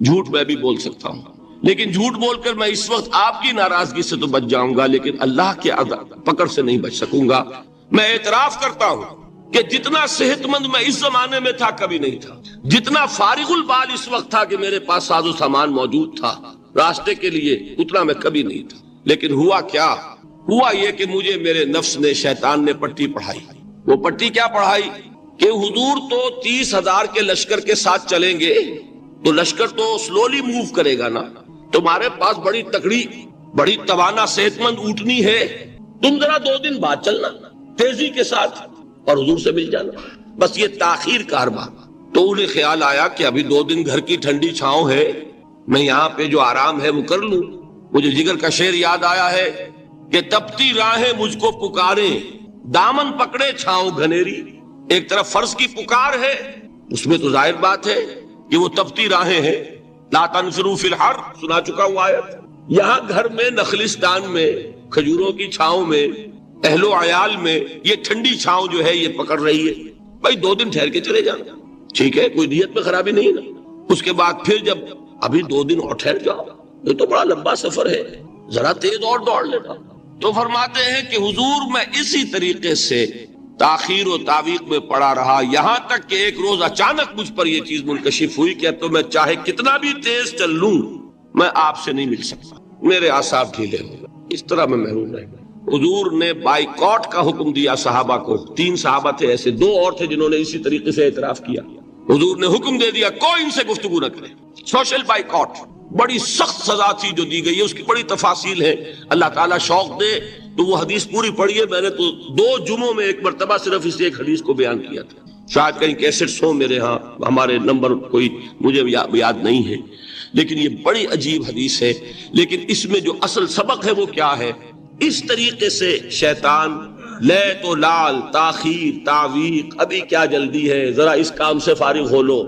جھوٹ میں بھی بول سکتا ہوں، لیکن جھوٹ بول کر میں اس وقت آپ کی ناراضگی سے تو بچ جاؤں گا لیکن اللہ کے پکڑ سے نہیں بچ سکوں گا. میں اعتراف کرتا ہوں کہ جتنا صحت مند میں اس زمانے میں تھا کبھی نہیں تھا، جتنا فارغ البال اس وقت تھا کہ میرے پاس ساز و سامان موجود تھا راستے کے لیے، اتنا میں کبھی نہیں تھا. لیکن ہوا کیا؟ ہوا یہ کہ مجھے میرے نفس نے، شیطان نے پٹی پڑھائی. وہ پٹی کیا پڑھائی کہ حضور تو 30,000 کے لشکر کے ساتھ چلیں گے تو لشکر تو سلولی موو کرے گا نا، تمہارے پاس بڑی تکڑی، بڑی توانا صحت مند اونٹنی ہے، تم ذرا 2 دن بعد چلنا تیزی کے ساتھ اور حضور سے مل جانا. بس یہ تاخیر کارواں. تو انہیں خیال آیا کہ ابھی 2 دن گھر کی ٹھنڈی چھاؤں ہے، میں یہاں پہ جو آرام ہے وہ کر لوں. مجھے جگر کا شعر یاد آیا ہے کہ تپتی راہیں مجھ کو پکاریں، دامن پکڑے چھاؤں گھنیری. ایک طرف فرض کی پکار ہے، اس میں تو ظاہر بات ہے کہ وہ تپتی راہیں ہیں. لا تنفروا فی الحر سنا چکا ہوں آیت. یہاں گھر میں نخلستان میں کھجوروں کی چھاؤں میں اہل و عیال میں یہ ٹھنڈی چھاؤں جو ہے یہ پکڑ رہی ہے. بھائی 2 دن ٹھہر کے چلے جانا، ٹھیک ہے، کوئی نیت میں خرابی نہیں نا. اس کے بعد پھر جب ابھی 2 دن اور ٹھہر جاؤ، یہ تو بڑا لمبا سفر ہے، ذرا تیز اور دوڑ لینا. تو فرماتے ہیں کہ حضور میں اسی طریقے سے تاخیر و تعویق میں پڑا رہا، یہاں تک کہ ایک روز اچانک مجھ پر یہ چیز منکشف ہوئی کہ اب تو میں چاہے کتنا بھی تیز چل لوں میں آپ سے نہیں مل سکتا، میرے اعصاب ڈھیلے ہو گئے، اس طرح میں محروم رہ گیا۔ حضور نے بائیکاٹ کا حکم دیا صحابہ کو، 3 صحابہ تھے ایسے، 2 اور تھے جنہوں نے اسی طریقے سے اعتراف کیا۔ حضور نے حکم دے دیا کوئی ان سے گفتگو نہ کرے، سوشل بائیکاٹ، بڑی سخت سزا تھی جو دی گئی ہے، اس کی بڑی تفاصیل ہے، اللہ تعالیٰ شوق دے تو وہ حدیث پوری پڑھی ہے، میں نے تو 2 جمعوں میں ایک مرتبہ صرف اس ایک حدیث کو بیان کیا تھا، شاید کہیں کیسٹس ہوں میرے ہاں، ہمارے نمبر کوئی مجھے یاد نہیں ہے، لیکن یہ بڑی عجیب حدیث ہے۔ لیکن اس میں جو اصل سبق ہے وہ کیا ہے؟ اس طریقے سے شیطان لے تو لال، تاخیر، تعویق، ابھی کیا جلدی ہے، ذرا اس کام سے فارغ ہو لو،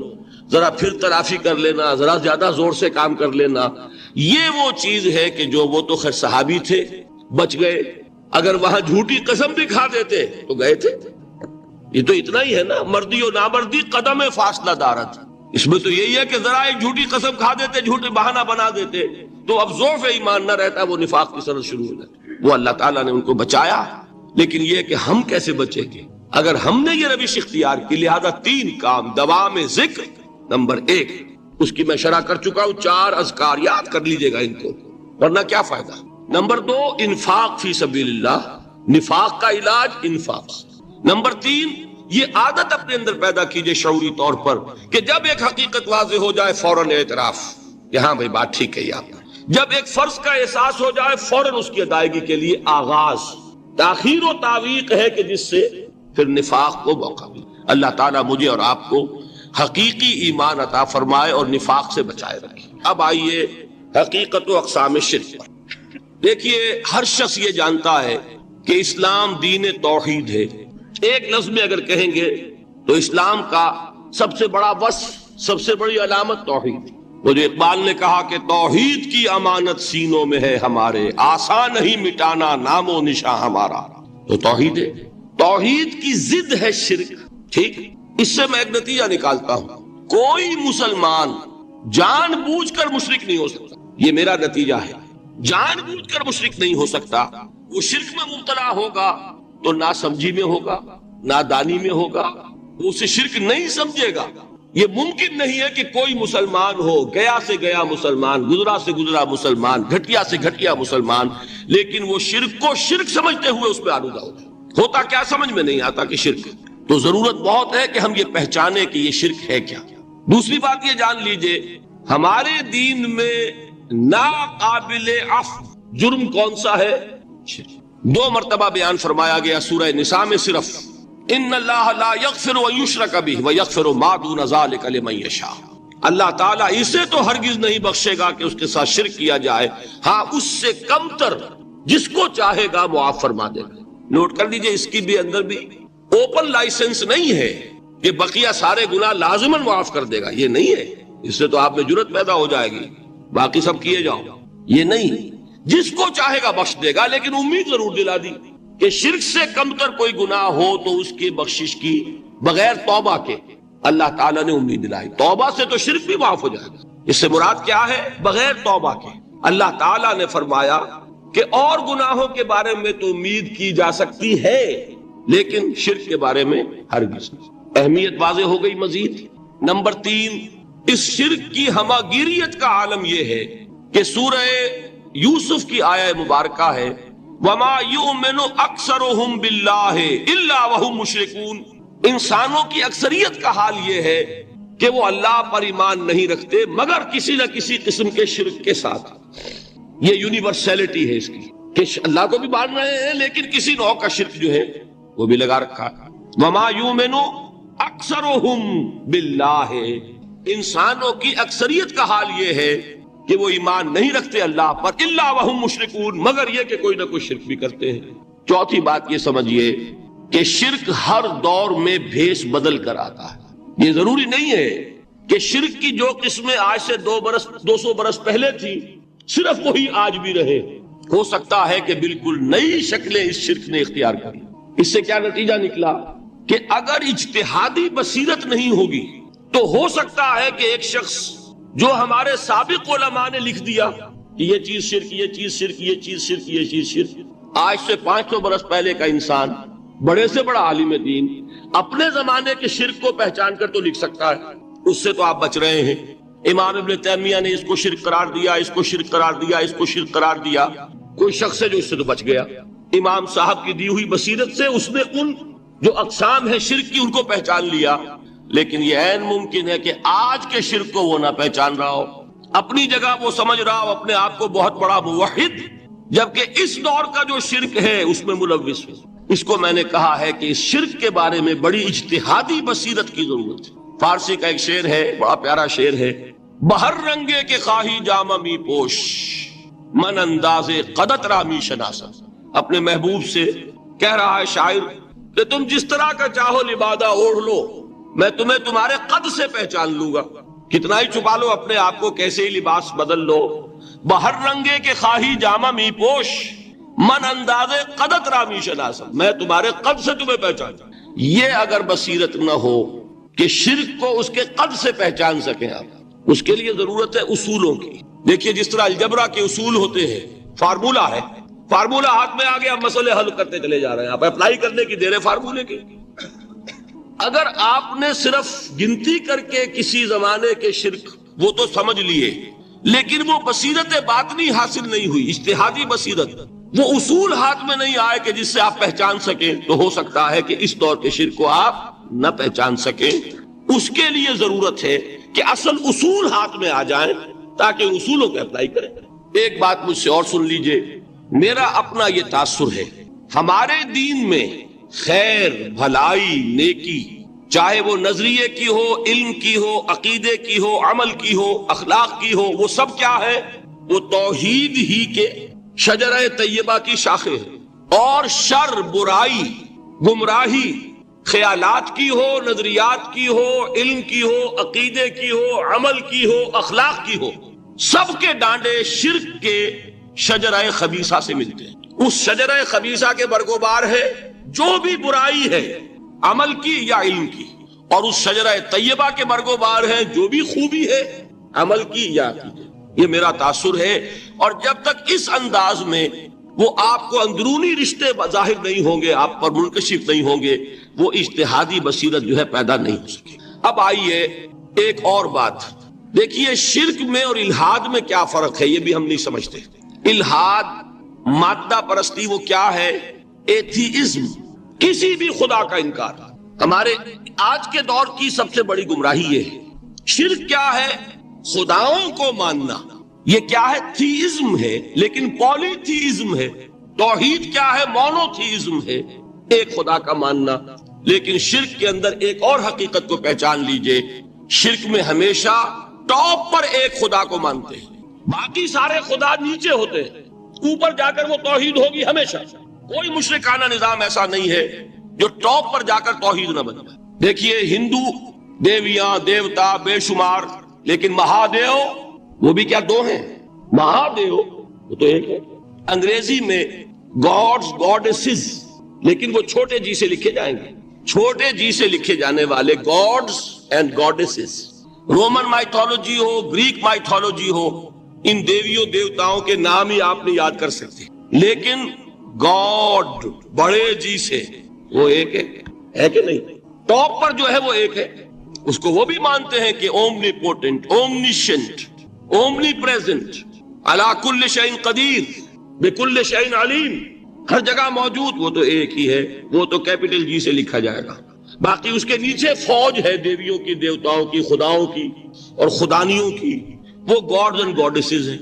ذرا پھر تلافی کر لینا، ذرا زیادہ زور سے کام کر لینا، یہ وہ چیز ہے کہ جو وہ تو خیر صحابی تھے بچ گئے، اگر وہاں جھوٹی قسم بھی کھا دیتے تو گئے تھے۔ یہ تو اتنا ہی ہے نا، مردی و نامردی قدم فاصلہ دارت، اس میں تو یہی ہے کہ ذرا ایک جھوٹی قسم کھا دیتے، جھوٹے بہانہ بنا دیتے تو اب ضعف ایمان نہ رہتا، وہ نفاق کی سرحد شروع ہو جاتی۔ وہ اللہ تعالیٰ نے ان کو بچایا، لیکن یہ کہ ہم کیسے بچیں گے اگر ہم نے یہ روش اختیار کی؟ لہذا 3 کام، دوام ذکر نمبر 1، اس کی میں شرح کر چکا ہوں، 4 اذکار یاد کر لیجئے گا ان کو، ورنہ کیا فائدہ۔ نمبر 2، انفاق فی سبیل اللہ، نفاق کا علاج انفاق۔ نمبر 3، یہ عادت اپنے اندر پیدا کیجئے شعوری طور پر کہ جب ایک حقیقت واضح ہو جائے فوراً اعتراف کہ ہاں بھائی بات ٹھیک ہے آپ، جب ایک فرض کا احساس ہو جائے فوراً اس کی ادائیگی کے لیے آغاز۔ تاخیر و تعویق ہے کہ جس سے پھر نفاق کو موقع ملے۔ اللہ تعالیٰ مجھے اور آپ کو حقیقی ایمان عطا فرمائے اور نفاق سے بچائے رکھے۔ اب آئیے حقیقت و اقسام شرک پر۔ دیکھیے ہر شخص یہ جانتا ہے کہ اسلام دین توحید ہے، ایک لفظ میں اگر کہیں گے تو اسلام کا سب سے بڑا وصف، سب سے بڑی علامت توحید۔ وہ جو اقبال نے کہا کہ توحید کی امانت سینوں میں ہے ہمارے، آسان نہیں مٹانا نام و نشاں ہمارا، تو توحید ہے۔ توحید کی ضد ہے شرک، ٹھیک؟ اس سے میں ایک نتیجہ نکالتا ہوں، کوئی مسلمان جان بوجھ کر مشرک نہیں ہو سکتا، یہ میرا نتیجہ ہے، جان بوجھ کر مشرک نہیں ہو سکتا۔ وہ شرک میں مبتلا ہوگا تو ناسمجھی میں ہوگا، نادانی میں ہوگا، وہ اسے شرک نہیں سمجھے گا۔ یہ ممکن نہیں ہے کہ کوئی مسلمان ہو، گیا سے گیا مسلمان، گزرا سے گزرا مسلمان، گھٹیا سے گھٹیا مسلمان، لیکن وہ شرک کو شرک سمجھتے ہوئے اس پہ آلودہ ہوتا کیا سمجھ میں نہیں آتا کہ شرک۔ تو ضرورت بہت ہے کہ ہم یہ پہچانے کہ یہ شرک ہے کیا۔ دوسری بات یہ جان لیجئے، ہمارے دین میں ناقابل عفو جرم کون سا ہے؟ شرک۔ 2 مرتبہ بیان فرمایا گیا سورہ نساء میں صرف، ان اللہ لا یغفر ان یشرک بہ ویغفر ما دون ذلک لمن یشاء، اللہ تعالیٰ اسے تو ہرگز نہیں بخشے گا کہ اس کے ساتھ شرک کیا جائے، ہاں اس سے کم تر جس کو چاہے گا معاف فرما دے گا۔ نوٹ کر لیجئے، اس کی بھی اندر بھی اوپن لائسنس نہیں ہے کہ بقیہ سارے گناہ لازماً معاف کر دے گا، یہ نہیں ہے، اس سے تو آپ میں جرت پیدا ہو جائے گی باقی سب کیے جاؤ، یہ نہیں، جس کو چاہے گا بخش دے گا، لیکن امید ضرور دلا دی کہ شرک سے کم تر کوئی گناہ ہو تو اس کی بخشش کی بغیر توبہ کے اللہ تعالیٰ نے امید دلائی۔ توبہ سے تو شرک بھی معاف ہو جائے گا، اس سے مراد کیا ہے؟ بغیر توبہ کے۔ اللہ تعالیٰ نے فرمایا کہ اور گناہوں کے بارے میں تو امید کی جا سکتی ہے لیکن شرک کے بارے میں ہرگز نہیں۔ اہمیت واضح ہو گئی مزید۔ نمبر 3، اس شرک کی ہماگیریت کا عالم یہ ہے کہ سورہ یوسف کی آیہ مبارکہ ہے وَمَا يُؤْمِنُ أَكْثَرُهُمْ بِاللَّهِ إِلَّا وَهُمْ مُشْرِكُونَ، انسانوں کی اکثریت کا حال یہ ہے کہ وہ اللہ پر ایمان نہیں رکھتے مگر کسی نہ کسی قسم کے شرک کے ساتھ۔ یہ یونیورسلٹی ہے اس کی کہ اللہ کو بھی مان رہے ہیں لیکن کسی نوع کا شرک جو ہے وہ بھی لگا رکھا۔ وَمَا يُؤْمِنُ أَكْثَرُهُمْ بِاللَّهِ، انسانوں کی اکثریت کا حال یہ ہے کہ وہ ایمان نہیں رکھتے اللہ پر، الا وہم مشرکون، مگر یہ کہ کوئی نہ کوئی شرک بھی کرتے ہیں۔ چوتھی بات یہ سمجھیے کہ شرک ہر دور میں بھیس بدل کر آتا ہے۔ یہ ضروری نہیں ہے کہ شرک کی جو قسمیں آج سے 200 برس پہلے تھی صرف وہی آج بھی رہے، ہو سکتا ہے کہ بالکل نئی شکلیں اس شرک نے اختیار کری۔ اس سے کیا نتیجہ نکلا کہ اگر اجتہادی بصیرت نہیں ہوگی تو ہو سکتا ہے کہ ایک شخص جو ہمارے سابق علماء نے لکھ دیا کہ یہ چیز شرک، یہ چیز شرک، یہ چیز شرک، یہ چیز شرک، آج سے 500 برس پہلے کا انسان بڑے سے بڑا عالم دین اپنے زمانے کے شرک کو پہچان کر تو لکھ سکتا ہے، اس سے تو آپ بچ رہے ہیں۔ امام ابن تیمیہ نے اس کو شرک قرار دیا، اس کو شرک قرار دیا، اس کو شرک قرار دیا، کوئی شخص ہے جو اس سے تو بچ گیا۔ امام صاحب کی دی ہوئی بصیرت سے اس نے ان جو اقسام ہے شرک کی ان کو پہچان لیا، لیکن یہ عین ممکن ہے کہ آج کے شرک کو وہ نہ پہچان رہا ہو، اپنی جگہ وہ سمجھ رہا ہو اپنے آپ کو بہت بڑا موحد، جبکہ اس دور کا جو شرک ہے اس میں ملوث ہو۔ اس کو میں نے کہا ہے کہ اس شرک کے بارے میں بڑی اجتہادی بصیرت کی ضرورت ہے۔ فارسی کا ایک شعر ہے، بڑا پیارا شعر ہے، بہر رنگے کے خواہی جامہ می پوش، من انداز قدت رامی شناسا۔ اپنے محبوب سے کہہ رہا ہے شاعر کہ تم جس طرح کا چاہو لبادہ اوڑھ لو، میں تمہیں تمہارے قد سے پہچان لوں گا، کتنا ہی چھپا لو اپنے آپ کو، کیسے ہی لباس بدل لو۔ بہر رنگے کے خواہی جامہ می پوش، من انداز قدت رامی شناسا، میں تمہارے قد سے تمہیں پہچان۔ یہ اگر بصیرت نہ ہو کہ شرک کو اس کے قد سے پہچان سکیں آپ، اس کے لیے ضرورت ہے اصولوں کی۔ دیکھیے جس طرح الجبرا کے اصول ہوتے ہیں، فارمولا ہے، فارمولا ہاتھ میں آ گیا، مسئلے حل کرتے چلے جا رہے ہیں، آپ اپلائی کرنے کی دیر ہے فارمولے کی۔ اگر آپ نے صرف گنتی کر کے کسی زمانے کے شرک وہ تو سمجھ لیے، لیکن وہ بصیرت باطنی حاصل نہیں ہوئی، اجتہادی بصیرت، وہ اصول ہاتھ میں نہیں آئے کہ جس سے آپ پہچان سکیں، تو ہو سکتا ہے کہ اس دور کے شرک کو آپ نہ پہچان سکیں۔ اس کے لیے ضرورت ہے کہ اصل اصول ہاتھ میں آ جائیں تاکہ اصولوں کو اپلائی کریں۔ ایک بات مجھ سے اور سن لیجئے، میرا اپنا یہ تاثر ہے، ہمارے دین میں خیر، بھلائی، نیکی، چاہے وہ نظریے کی ہو، علم کی ہو، عقیدے کی ہو، عمل کی ہو، اخلاق کی ہو، وہ سب کیا ہے؟ وہ توحید ہی کے شجرہ طیبہ کی شاخیں ہیں۔ اور شر، برائی، گمراہی، خیالات کی ہو، نظریات کی ہو، علم کی ہو، عقیدے کی ہو، عمل کی ہو، اخلاق کی ہو، سب کے ڈانڈے شرک کے شجرہ خبیثہ سے ملتے ہیں۔ اس شجرہ خبیثہ کے برگوبار ہے جو بھی برائی ہے، عمل کی یا علم کی، اور اس شجرہ طیبہ کے برگوبار ہیں جو بھی خوبی ہے، عمل کی یا عقیدے۔ یہ میرا تاثر ہے، اور جب تک اس انداز میں وہ آپ کو اندرونی رشتے ظاہر نہیں ہوں گے، آپ پر منکشف نہیں ہوں گے، وہ اجتہادی بصیرت جو ہے پیدا نہیں ہو سکے۔ اب آئیے ایک اور بات دیکھیے، شرک میں اور الحاد میں کیا فرق ہے، یہ بھی ہم نہیں سمجھتے۔ الحاد، مادہ پرستی، وہ کیا ہے؟ ایتھیزم، کسی بھی خدا کا انکار۔ ہمارے آج کے دور کی سب سے بڑی گمراہی یہ ہے۔ شرک کیا ہے؟ خداؤں کو ماننا، یہ کیا ہے؟ تھیزم ہے، لیکن پولی تھیزم ہے۔ توحید کیا ہے؟ مونو تھیزم ہے، ایک خدا کا ماننا۔ لیکن شرک کے اندر ایک اور حقیقت کو پہچان لیجئے، شرک میں ہمیشہ ٹاپ پر ایک خدا کو مانتے ہیں، باقی سارے خدا نیچے ہوتے ہیں، اوپر جا کر وہ توحید ہوگی ہمیشہ۔ کوئی مشرکانہ نظام ایسا نہیں ہے جو ٹاپ پر جا کر توحید نہ بن جائے۔ دیکھیے ہندو دیویاں، دیوتا بے شمار، لیکن مہادیو وہ بھی کیا دو ہیں؟ مہادیو وہ تو ایک ہے۔ انگریزی میں گاڈز، گاڈیسز، لیکن وہ چھوٹے جی سے لکھے جائیں گے، چھوٹے جی سے لکھے جانے والے gods and goddesses. Roman mythology ہو، گریک مائتھولوجی ہو، ان دیویوں دیوتاؤں کے نام ہی آپ نہیں یاد کر سکتے، لیکن گاڈ بڑے جی سے وہ ایک ہے کہ نہیں؟ ٹاپ پر جو ہے وہ ایک ہے، اس کو وہ بھی مانتے ہیں کہ اومنی پوٹنٹ، اومنیشنٹ، اومنی پریزنٹ، علی کل شیء قدیر، بکل شیء علیم، ہر جگہ موجود، وہ تو ایک ہی ہے، وہ تو کیپٹل جی سے لکھا جائے گا۔ باقی اس کے نیچے فوج ہے دیویوں کی، دیوتاؤں کی، خداؤں کی اور خدانیوں کی، وہ گاڈز اینڈ گاڈیسز ہیں۔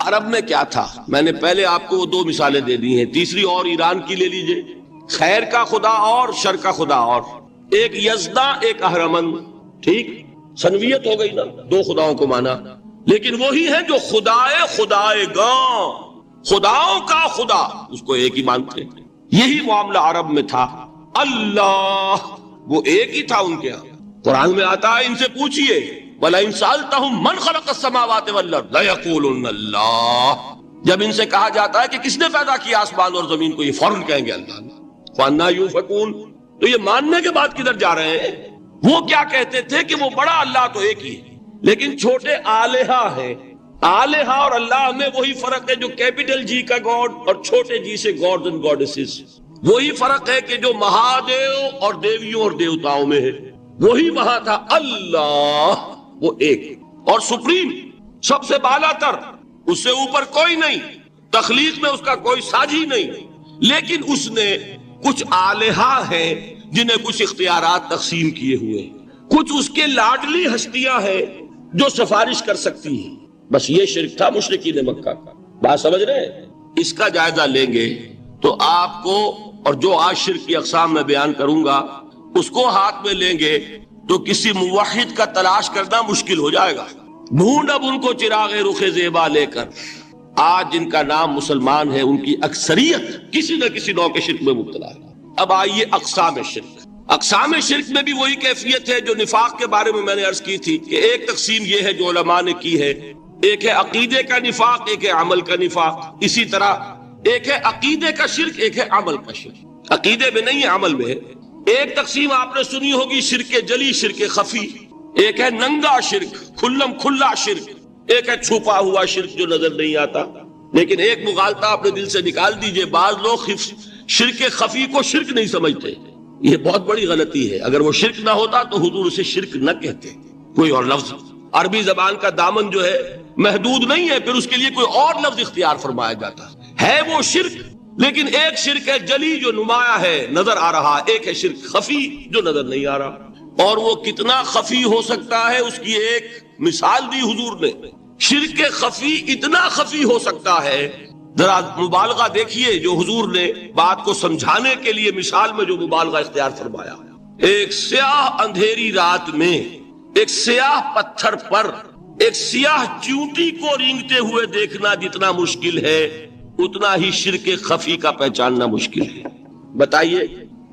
عرب میں کیا تھا؟ میں نے پہلے آپ کو وہ دو مثالیں دے دی ہیں، تیسری اور ایران کی لے لیجئے، خیر کا خدا اور شر کا خدا، اور ایک یزداں، ایک اہرمن، ٹھیک، سنویت ہو گئی نا، دو خداؤں کو مانا، لیکن وہی ہے جو خدائے خدائے گاں، خداؤں کا خدا، اس کو ایک ہی مانتے ہیں۔ یہی معاملہ عرب میں تھا۔ اللہ وہ ایک ہی تھا ان کے ہاں۔ قرآن میں آتا ہے ان سے پوچھئے وَلَئِن سَأَلْتَهُم مَّنْ خَلَقَ السَّمَاوَاتِ وَالْأَرْضَ لَيَقُولُنَّ اللَّهُ، جب ان سے کہا جاتا ہے کہ کس نے پیدا کیا آسمان اور زمین کو، یہ فوراً کہیں گے اللہ نے۔ فَأَنَّىٰ يُؤْفَكُونَ، تو یہ ماننے کے بعد کدھر جا رہے ہیں؟ وہ کیا کہتے تھے کہ وہ بڑا اللہ تو ایک ہی ہے، لیکن چھوٹے آلہہ ہیں۔ آلہہ اور اللہ میں وہی فرق ہے جو کیپٹل جی کا گاڈ اور چھوٹے جی سے گاڈز اینڈ گاڈیسز۔ وہی فرق ہے کہ جو مہادیو اور دیویوں اور دیوتاؤں میں ہے وہی وہاں تھا اللہ، وہ ایک اور سپریم، سب سے بالا تر، اس سے اوپر کوئی نہیں، تخلیق میں اس کا کوئی ساجی نہیں، لیکن اس نے کچھ آلہہ ہیں جنہیں کچھ اختیارات تقسیم کیے ہوئے، کچھ اس کے لاڈلی ہستیاں ہیں جو سفارش کر سکتی ہیں۔ بس یہ شرک تھا مشرکین مکہ کا۔ بات سمجھ رہے ہیں؟ اس کا جائزہ لیں گے تو آپ کو، اور جو آج شرک کی اقسام میں بیان کروں گا اس کو ہاتھ میں لیں گے تو کسی موحد کا تلاش کرنا مشکل ہو جائے گا۔ ڈھونڈ اب ان کو چراغ رخ زیبا لے کر، آج جن کا نام مسلمان ہے ان کی اکثریت کسی نہ کسی نوع کے شرک میں مبتلا ہے۔ اب آئیے اقسام شرک۔ اقسام شرک میں بھی وہی کیفیت ہے جو نفاق کے بارے میں میں نے عرض کی تھی کہ ایک تقسیم یہ ہے جو علماء نے کی ہے، ایک ہے عقیدے کا نفاق، ایک ہے عمل کا نفاق۔ اسی طرح ایک ہے عقیدے کا شرک، ایک ہے عمل کا شرک۔ عقیدے میں نہیں ہے، عمل میں ہے۔ ایک تقسیم آپ نے سنی ہوگی شرک جلی، شرک خفی، ایک ہے ننگا شرک، کھلم کھلا شرک، ایک ہے چھپا ہوا شرک جو نظر نہیں آتا۔ لیکن ایک مغالطہ اپنے دل سے نکال دیجئے، بعض لوگ شرک خفی کو شرک نہیں سمجھتے، یہ بہت بڑی غلطی ہے۔ اگر وہ شرک نہ ہوتا تو حضور اسے شرک نہ کہتے، کوئی اور لفظ۔ عربی زبان کا دامن جو ہے محدود نہیں ہے، پھر اس کے لیے کوئی اور لفظ اختیار فرمایا جاتا ہے وہ شرک۔ لیکن ایک شرک ہے جلی جو نمایاں ہے، نظر آ رہا، ایک ہے شرک خفی جو نظر نہیں آ رہا۔ اور وہ کتنا خفی ہو سکتا ہے اس کی ایک مثال دی حضور نے۔ شرک خفی اتنا خفی ہو سکتا ہے، ذرا مبالغہ دیکھیے جو حضور نے بات کو سمجھانے کے لیے مثال میں جو مبالغہ اختیار فرمایا۔ ایک سیاہ اندھیری رات میں ایک سیاہ پتھر پر ایک سیاہ چیونٹی کو رینگتے ہوئے دیکھنا جتنا مشکل ہے اتنا ہی شرک خفی کا پہچاننا مشکل ہے۔ بتائیے،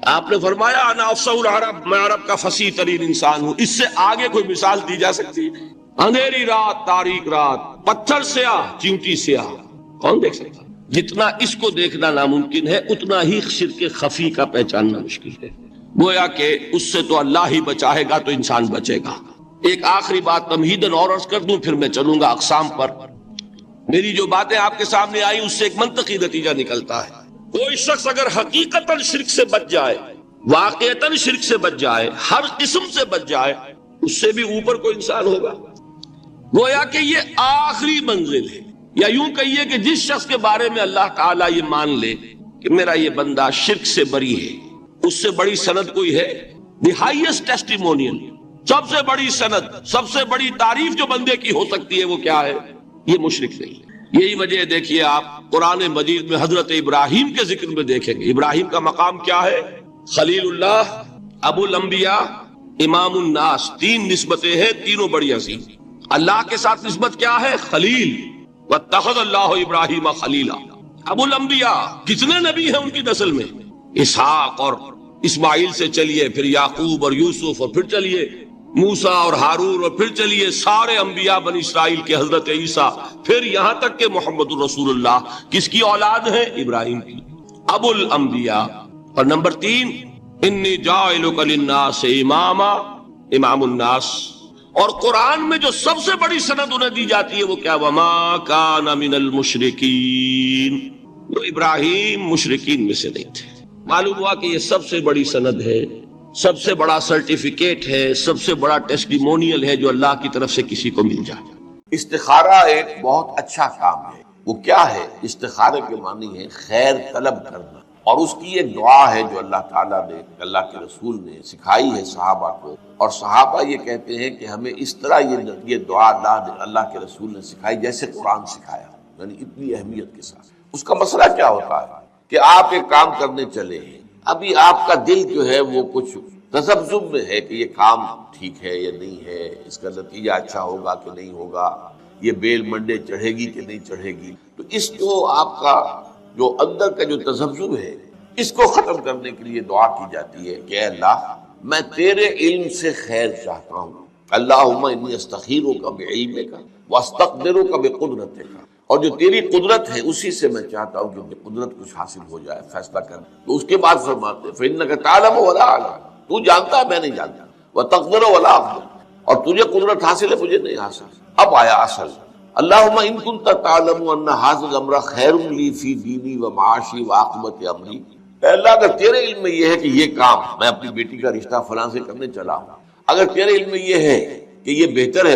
آپ نے فرمایا انا افصح العرب، میں عرب کا فصیح ترین انسان ہوں، اس سے آگے کوئی مثال دی جا سکتی ہے؟ اندھیری رات، تاریک رات، پتھر سیاہ، چیونٹی سیاہ، کون دیکھ سکتا؟ جتنا اس کو دیکھنا ناممکن ہے اتنا ہی شرک خفی کا پہچاننا مشکل ہے۔ گویا کہ اس سے تو اللہ ہی بچائے گا تو انسان بچے گا۔ ایک آخری بات تمہیداً اور عرض کر دوں، پھر میں چلوں گا اقسام پر۔ میری جو باتیں آپ کے سامنے آئی اس سے ایک منطقی نتیجہ نکلتا ہے، کوئی شخص اگر حقیقتاً شرک سے بچ جائے، واقعتاً شرک سے بچ جائے، ہر قسم سے بچ جائے، اس سے بھی اوپر کوئی انسان ہوگا۔ گویا کہ یہ آخری منزل ہے، یا یوں کہیے کہ جس شخص کے بارے میں اللہ تعالیٰ یہ مان لے کہ میرا یہ بندہ شرک سے بری ہے، اس سے بڑی سند کوئی ہے؟ دی ہائیسٹ ٹیسٹیمونیل، سب سے بڑی سند، سب سے بڑی تعریف جو بندے کی ہو سکتی ہے وہ کیا ہے؟ یہ مشرک نہیں ہے۔ یہی وجہ دیکھیے آپ قرآن مجید میں حضرت ابراہیم کے ذکر میں دیکھیں گے، ابراہیم کا مقام کیا ہے؟ خلیل اللہ، ابو الانبیاء، امام الناس، تین نسبتیں ہیں، تینوں بڑی عظیم۔ اللہ کے ساتھ نسبت کیا ہے؟ خلیل، واتخذ اللہ ابراہیم خلیلا۔ ابو الانبیاء، کتنے نبی ہیں ان کی نسل میں؟ اسحاق اور اسماعیل سے چلیے، پھر یعقوب اور یوسف، اور پھر چلیے موسیٰ اور ہارون، اور پھر چلیے سارے انبیاء بنی اسرائیل کے، حضرت عیسیٰ، پھر یہاں تک کہ محمد الرسول اللہ کس کی اولاد ہے؟ ابراہیم کی، ابو الانبیاء۔ اور نمبر 3، انی جاعلک للناس اماما، امام الناس۔ اور قرآن میں جو سب سے بڑی سند انہیں دی جاتی ہے وہ کیا؟ وما کان من المشرکین، وہ ابراہیم مشرکین میں سے نہیں تھے۔ معلوم ہوا کہ یہ سب سے بڑی سند ہے، سب سے بڑا سرٹیفکیٹ ہے، سب سے بڑا ٹیسٹیمونیل ہے جو اللہ کی طرف سے کسی کو مل جائے۔ استخارہ ایک بہت اچھا کام ہے۔ وہ کیا ہے؟ استخارے کے معنی ہے خیر طلب کرنا، اور اس کی ایک دعا ہے جو اللہ تعالیٰ نے، اللہ کے رسول نے سکھائی ہے صحابہ کو، اور صحابہ یہ کہتے ہیں کہ ہمیں اس طرح یہ دعا اللہ کے رسول نے سکھائی جیسے قرآن سکھایا، یعنی اتنی اہمیت کے ساتھ۔ اس کا مسئلہ کیا ہوتا ہے کہ آپ ایک کام کرنے چلے ہیں، ابھی آپ کا دل جو ہے وہ کچھ تذبذب میں ہے کہ یہ کام ٹھیک ہے یا نہیں ہے، اس کا نتیجہ اچھا ہوگا کہ نہیں ہوگا، یہ بیل منڈے چڑھے گی کہ نہیں چڑھے گی۔ تو اس جو آپ کا جو اندر کا جو تذبذب ہے، اس کو ختم کرنے کے لیے دعا کی جاتی ہے کہ اے اللہ میں تیرے علم سے خیر چاہتا ہوں، اللہم انی استخیرک بعلمک واستقدرک بقدرتک، اور جو تیری قدرت ہے اسی سے میں چاہتا ہوں کہ قدرت کچھ حاصل ہو جائے، فیصلہ کر۔ تو اس کے بعد فرماتے ہیں فإنک تعلم ولا اعلم، تو جانتا ہے میں نہیں جانتا، وتقدر ولا اقدر، اور تجھے قدرت حاصل ہے مجھے نہیں حاصل۔ اب آیا اصل، اللہم ان کنت تعلم ان ھذا الامر خیر لی فی دینی و معاشی و عاقبت امری، اے اللہ اگر تیرے علم میں یہ ہے کہ یہ کام میں اپنی بیٹی کا رشتہ فلاں سے کرنے چلا ہوں، اگر تیرے علم میں یہ ہے کہ یہ بہتر ہے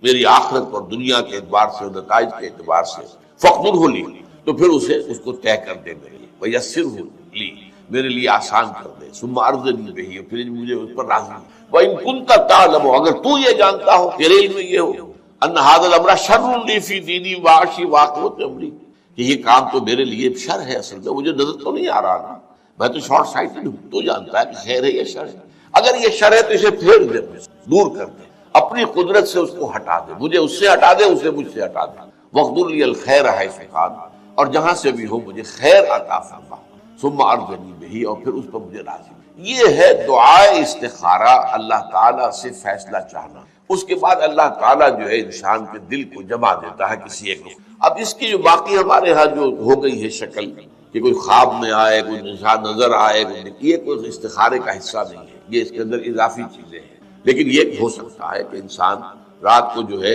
میری آخرت اور دنیا کے اعتبار سے اور نتائج کے اعتبار سے، فاقدرہ لی، تو پھر اس کو طے کر دے میرے لیے، ویسرہ لی، میرے لیے آسان کر دے، ثم ارضنی بہ، پھر مجھے اس پر راضی۔ وَإِن كُنتَ تَعْلَمُ، اگر تو یہ جانتا ہو، تیرے علم میں یہ ہو، ان هذا الامر شر لی فی دینی وعاشی وعاقبۃ امری، کہ یہ کام تو میرے لیے شر ہے، اصل میں مجھے نظر تو نہیں آ رہا نا، میں تو شارٹ سائٹڈ ہوں، تو جانتا ہے کہ خیر ہے یا شر ہے، اگر یہ شر ہے تو اسے پھیر دے، دور کر دے، اپنی قدرت سے اس کو ہٹا دے، مجھے اس سے ہٹا دے، اسے مجھ سے ہٹا دے، وَاقْدُرْ لِي الْخَيْرَ حَيْثُ كَانَ، اور جہاں سے بھی ہو مجھے خیر عطا فرما، ثم ارضنی بہ، اور پھر اس پر مجھے راضی۔ یہ ہے دعائے استخارہ، اللہ تعالیٰ سے فیصلہ چاہنا۔ اس کے بعد اللہ تعالیٰ جو ہے انسان کے دل کو جما دیتا ہے کسی ایک۔ اب اس کی جو باقی ہمارے ہاں جو ہو گئی ہے شکل کہ کوئی خواب میں آئے، کوئی نشان نظر آئے، یہ کوئی استخارے کا حصہ نہیں ہے، یہ اس کے اندر اضافی چیزیں ہیں۔ لیکن یہ ہو سکتا ہے کہ انسان رات کو جو ہے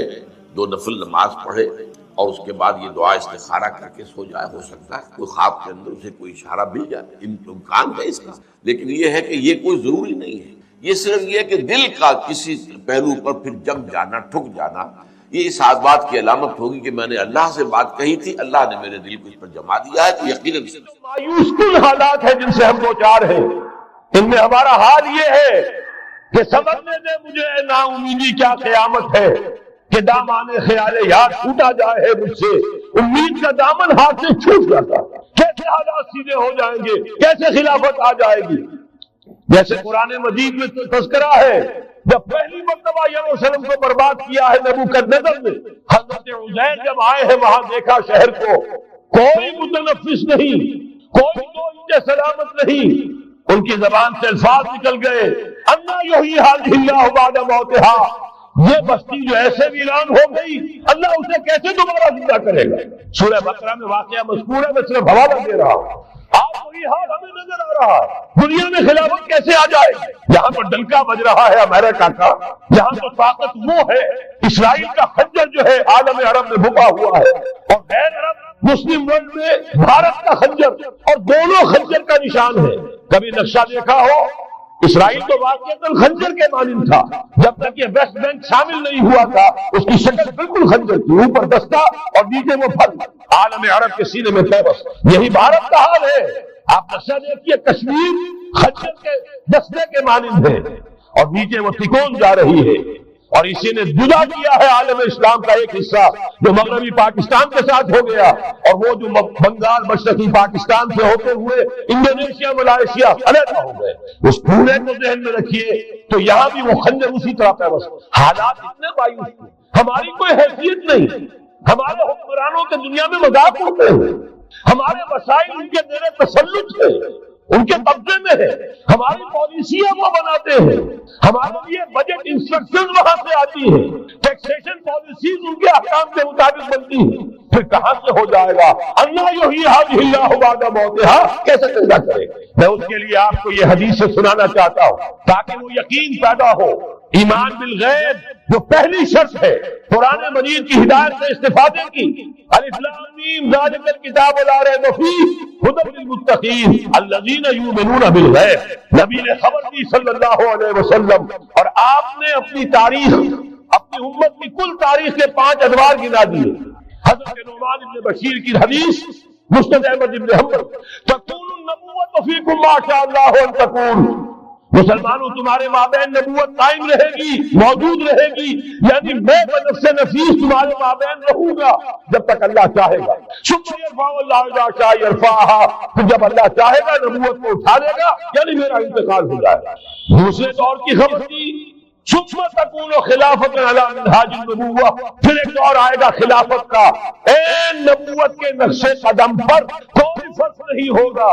2 نفل نماز پڑھے اور اس کے بعد یہ دعا استخارہ کر کے سو جائے، ہو سکتا ہے کوئی خواب کے اندر اسے کوئی اشارہ مل جائے، امکان ہے اس کا، لیکن یہ ہے کہ یہ کوئی ضروری نہیں ہے، یہ صرف یہ کہ دل کا کسی پہلو پر پھر جم جانا، ٹھک جانا، یہ اس بات کی علامت ہوگی کہ میں نے اللہ سے بات کہی تھی، اللہ نے میرے دل کو اس پر جما دیا ہے، تو یقیناً مایوس کن حالات ہیں جن سے ہم دو چار ہیں، ان میں ہمارا حال یہ ہے کہ سمجھنے دے مجھے اے نا امیدی کیا قیامت ہے کہ دامان خیال یاد چھوٹا جائے ہے مجھ سے، امید کا دامن ہاتھ سے چھوٹ جاتا، کیسے حالات سیدھے ہو جائیں گے، کیسے خلافت آ جائے گی۔ جیسے قرآن مجید میں تذکرہ ہے، جب پہلی مرتبہ یروشلم کو برباد کیا ہے نبوکدنضر نے، حضرت عزیر جب آئے ہیں وہاں دیکھا شہر کو، کوئی متنفس نہیں، کوئی 2 انچ سلامت نہیں، ان کی زبان سے الفاظ نکل گئے، انا یحیی ھذہ اللہ بعد موتہا، یہ بستی جو ایسے ویران ہو گئی اللہ اسے کیسے دوبارہ زندہ کرے گا۔ سورہ بقرہ میں واقعہ مذکور ہے، میں صرف حوالہ دے رہا ہوں۔ آج وہی حال ہمیں نظر آ رہا ہے، دنیا میں خلافت کیسے آ جائے گی؟ یہاں پر ڈنکا بج رہا ہے امریکہ کا، یہاں تو طاقت وہ ہے، اسرائیل کا خنجر جو ہے عالم عرب میں بھکا ہوا ہے، اور غیر عرب مسلم ورلڈ میں بھارت کا خنجر، اور دونوں خنجر کا نشان ہے۔ کبھی نقشہ دیکھا ہو، اسرائیل تو واقعتاً خنجر کے مانند تھا، جب تک یہ ویسٹ بینک شامل نہیں ہوا تھا اس کی شکل بالکل خنجر تھی، اوپر دستہ اور نیچے وہ پھل، عالم عرب کے سینے میں پیبس۔ یہی بھارت کا حال ہے، آپ نقشہ دیکھیے، کشمیر خنجر کے دستے کے مانند ہے اور نیچے وہ تکون جا رہی ہے، اور اسی نے جدا کیا ہے عالم اسلام کا ایک حصہ جو مغربی پاکستان کے ساتھ ہو گیا، اور وہ جو بنگال مشرقی پاکستان سے ہوتے ہوئے انڈونیشیا ملائیشیا علیحدہ ہو گئے۔ اس پورے کو ذہن میں رکھیے تو یہاں بھی وہ خنجر اسی طرح پہ بس۔ حالات اتنے مایوس تھے، ہماری کوئی حیثیت نہیں، ہمارے حکمرانوں کے دنیا میں مذاق ہوتے ہیں، ہمارے وسائل ان کے میرے تسلط ہے، ان کے قبضے میں ہے، ہماری پالیسیاں وہ بناتے ہیں، ہمارے لیے بجٹ انسٹرکشن وہاں سے آتی ہیں، ٹیکسیشن پالیسیز ان کے احکام کے مطابق بنتی ہیں، پھر کہاں سے ہو جائے گا؟ انا یحیی ھذہ اللہ بعد موتہا، کیسے پیدا کرے گا؟ میں اس کے لیے آپ کو یہ حدیث سے سنانا چاہتا ہوں تاکہ وہ یقین پیدا ہو۔ ایمان بالغیب جو پہلی شرط ہے قرآن مجید کی ہدایت سے استفادے کی، الف لام میم ذالک الکتاب لا ریب فیہ ھدی للمتقین الذین یؤمنون بالغیب۔ نبی نے خبر دی صلی اللہ علیہ وسلم، اور آپ نے اپنی تاریخ، اپنی امت کی کل تاریخ کے 5 ادوار گنا دیے۔ حضرت نعمان بن بشیر کی حدیث، مسند احمد بن حنبل، تکون النبوۃ فیکم ما شاء اللہ ان تکون، مسلمانوں تمہارے مابین نبوت قائم رہے گی، موجود رہے گی، یعنی میں بنفس نفیس تمہارے مابین رہوں گا جب تک اللہ چاہے گا۔ شکر یرفع اللہ اذا شاء یرفعها، پھر جب اللہ چاہے گا نبوت کو اٹھا لے گا، یعنی میرا انتقال ہو جائے گا۔ دوسرے دور کی خبر دی، ثم تکون خلافت علی منہاج النبوہ، پھر ایک دور آئے گا خلافت کا، نبوت کے نقش قدم پر کوئی فرق نہیں ہوگا،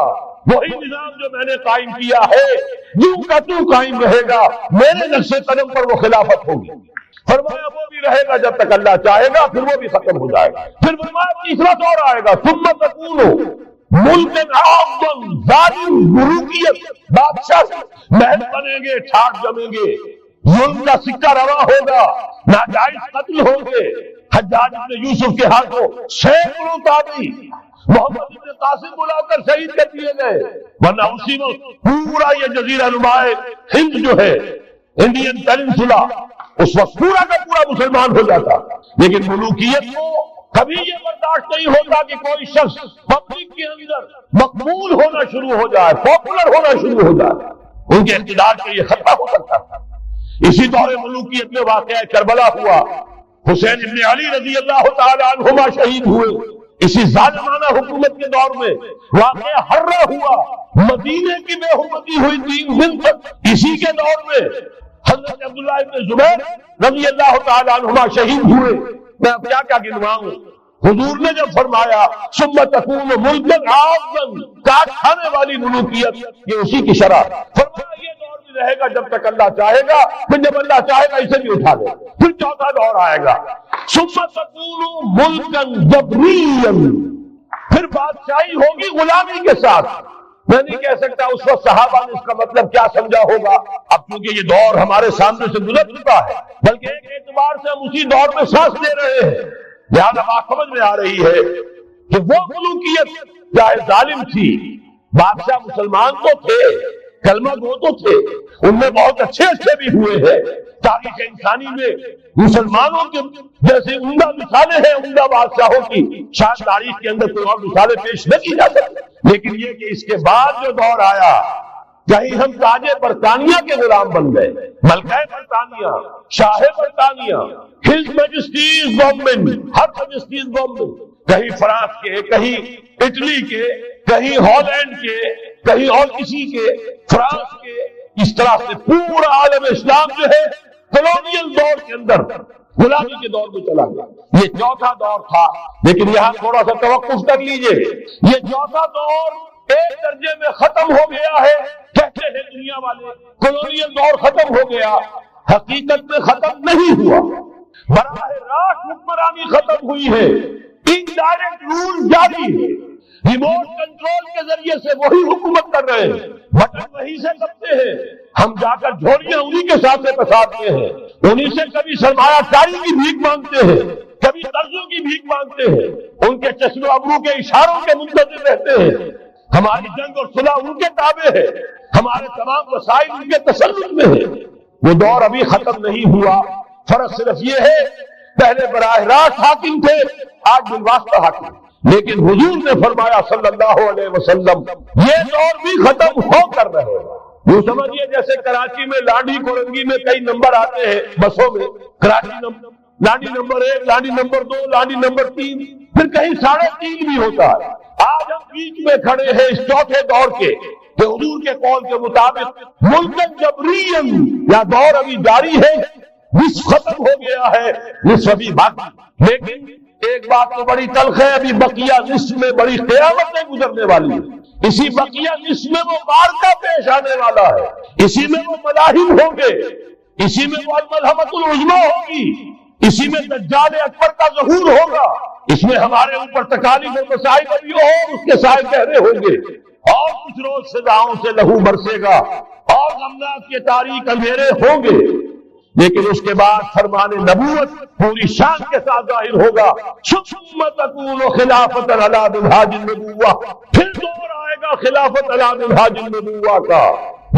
وہی نظام جو میں نے قائم کیا ہے یوں کا تو قائم رہے گا، میرے نقش قدم پر وہ خلافت ہوگی۔ فرمایا وہ بھی رہے گا جب تک اللہ چاہے گا، پھر وہ بھی ختم ہو جائے گا۔ پھر فرمایا تیسرا دور آئے گا، ثم تکون ملک عاظم ظالم ملوکیت، بادشاہ محل بنیں گے، ٹھاٹ جمیں گے، ظلم کا سکہ روا ہوگا، ناجائز قتل ہوں گے، حجاج ابن یوسف کے ہاتھوں سینکڑوں تابعی محمد ابن قاسم بلا کر شہید کر دیے گئے، ورنہ اسی وقت پورا یہ جزیرہ نما ہند جو ہے، انڈین پیننسولا، اس وقت پورا کا پورا مسلمان ہو جاتا۔ لیکن ملوکیت کو کبھی یہ برداشت نہیں ہوتا کہ کوئی شخص پبلک کے اندر مقبول ہونا شروع ہو جائے، پاپولر ہونا شروع ہو جائے۔ ان کے اقتدار سے یہ خطرہ ہو سکتا تھا۔ اسی دور ملوکیت میں واقعہ کربلا ہوا، حسین ابن علی رضی اللہ تعالی عنہما شہید ہوئے۔ اسی ظالمانہ حکومت کے دور میں واقعہ ہررہ ہوا، مدینے کی بے حرمتی ہوئی 3 دن تک۔ اسی کے دور میں حضرت عبداللہ ابن زبیر رضی اللہ تعالی عنہما شہید ہوئے۔ میں اب کیا گنواؤں؟ حضور نے جب فرمایا ثم تکون ملکا عاضا، کاٹ کھانے والی ملوکیت، یہ اسی کی شرح۔ فرمایا یہ دور بھی رہے گا جب تک اللہ چاہے گا، پھر جب اللہ چاہے گا اسے بھی اٹھا دے، پھر چوتھا دور آئے گا ثم تکون ملکا جبریا، پھر بادشاہی ہوگی غلامی کے ساتھ۔ میں نہیں کہہ سکتا اس وقت صحابہ نے اس کا مطلب کیا سمجھا ہوگا، اب کیونکہ یہ دور ہمارے سامنے سے گزر چکا ہے، بلکہ ایک اعتبار سے ہم اسی دور میں سانس لے رہے ہیں۔ لہٰذا بات سمجھ میں آ رہی ہے کہ وہ ملوکیت چاہے ظالم تھی، بادشاہ مسلمان تو تھے، کلمہ گو تو تھے، ان میں بہت اچھے بھی ہوئے ہیں۔ تاریخ انسانی میں مسلمانوں کے جیسے عمدہ مثالیں ہیں عمدہ بادشاہوں کی، شاید تاریخ کے اندر کوئی اور مثالیں پیش نہ کی جا سکتی۔ لیکن یہ کہ اس کے بعد جو دور آیا، کہیں ہم تاج برطانیہ کے غلام بن گئے، ملکہ برطانیہ، شاہ برطانیہ، ہز میجسٹیز گورنمنٹ، ہر میجسٹیز گورنمنٹ، کہیں فرانس کے، کہیں اٹلی کے، کہیں ہالینڈ کے، کہیں اور کسی کے، فرانس کے، اس طرح سے پورا عالم اسلام جو ہے کولونیل دور کے اندر غلامی کے دور میں چلا گیا۔ یہ چوتھا دور تھا، لیکن یہاں تھوڑا سا توقف کر لیجئے، یہ چوتھا دور ایک درجے میں ختم ہو گیا ہے، کہتے ہیں دنیا والے کولونیل دور ختم ہو گیا، حقیقت میں ختم نہیں ہوا، براہ راست حکمرانی ختم ہوئی ہے، انڈائریکٹ رول جاری ہے، ریموٹ کنٹرول کے ذریعے سے وہی حکومت کر رہے ہیں، بٹن وہی سے دبتے ہیں، ہم جا کر جھولیاں انہی کے ساتھ پساتے ہیں، انہی سے کبھی سرمایہ کاری کی بھیک مانگتے ہیں، کبھی قرضوں کی بھیک مانگتے ہیں، ان کے چشم ابرو کے اشاروں کے منتظر رہتے ہیں۔ ہماری جنگ اور صلح ان کے تابع ہے، ہمارے تمام وسائل ان کے تسلط میں ہے۔ وہ دور ابھی ختم نہیں ہوا، فرق صرف یہ ہے پہلے براہ راست حاکم تھے، آج بالواسطہ حاکم۔ لیکن حضور نے فرمایا صلی اللہ علیہ وسلم یہ دور بھی ختم ہو کر رہے گا۔ وہ سمجھیے جیسے کراچی میں لانڈی کورنگی میں کئی نمبر آتے ہیں بسوں میں، Karachi Landhi number 1، Landhi number 2، Landhi number 3، پھر کہیں 3.5 بھی ہوتا ہے۔ آج ہم بیچ میں کھڑے ہیں اس چوتھے دور کے، کہ حضور کے قول کے مطابق ملکن جبرین، یا دور ابھی جاری ہے، نصف ختم ہو گیا ہے، نصف ابھی باقی۔ لیکن ایک بات تو بڑی تلخ ہے، ابھی بقیہ نصف میں بڑی قیامتیں گزرنے والی ہیں، اسی بقیہ نصف میں وہ معرکہ پیش آنے والا ہے، اسی میں وہ ملاحم ہوں گے، اسی میں وہ الملحمۃ العظمیٰ ہوگی، اسی میں دجال اکبر کا ظہور ہوگا، اس میں ہمارے اوپر تکالیف اور مسائل ابھی اور اس کے سائے گہرے ہوں گے، اور کچھ روز سزاؤں سے لہو برسے گا، اور غمناک کے تاریک اندھیرے ہوں گے، لیکن اس کے بعد فرمان نبوت پوری شان کے ساتھ ظاہر ہوگا۔ ثم تکون خلافت علی منہاج النبوہ، پھر دور آئے گا خلافت علی منہاج النبوہ کا،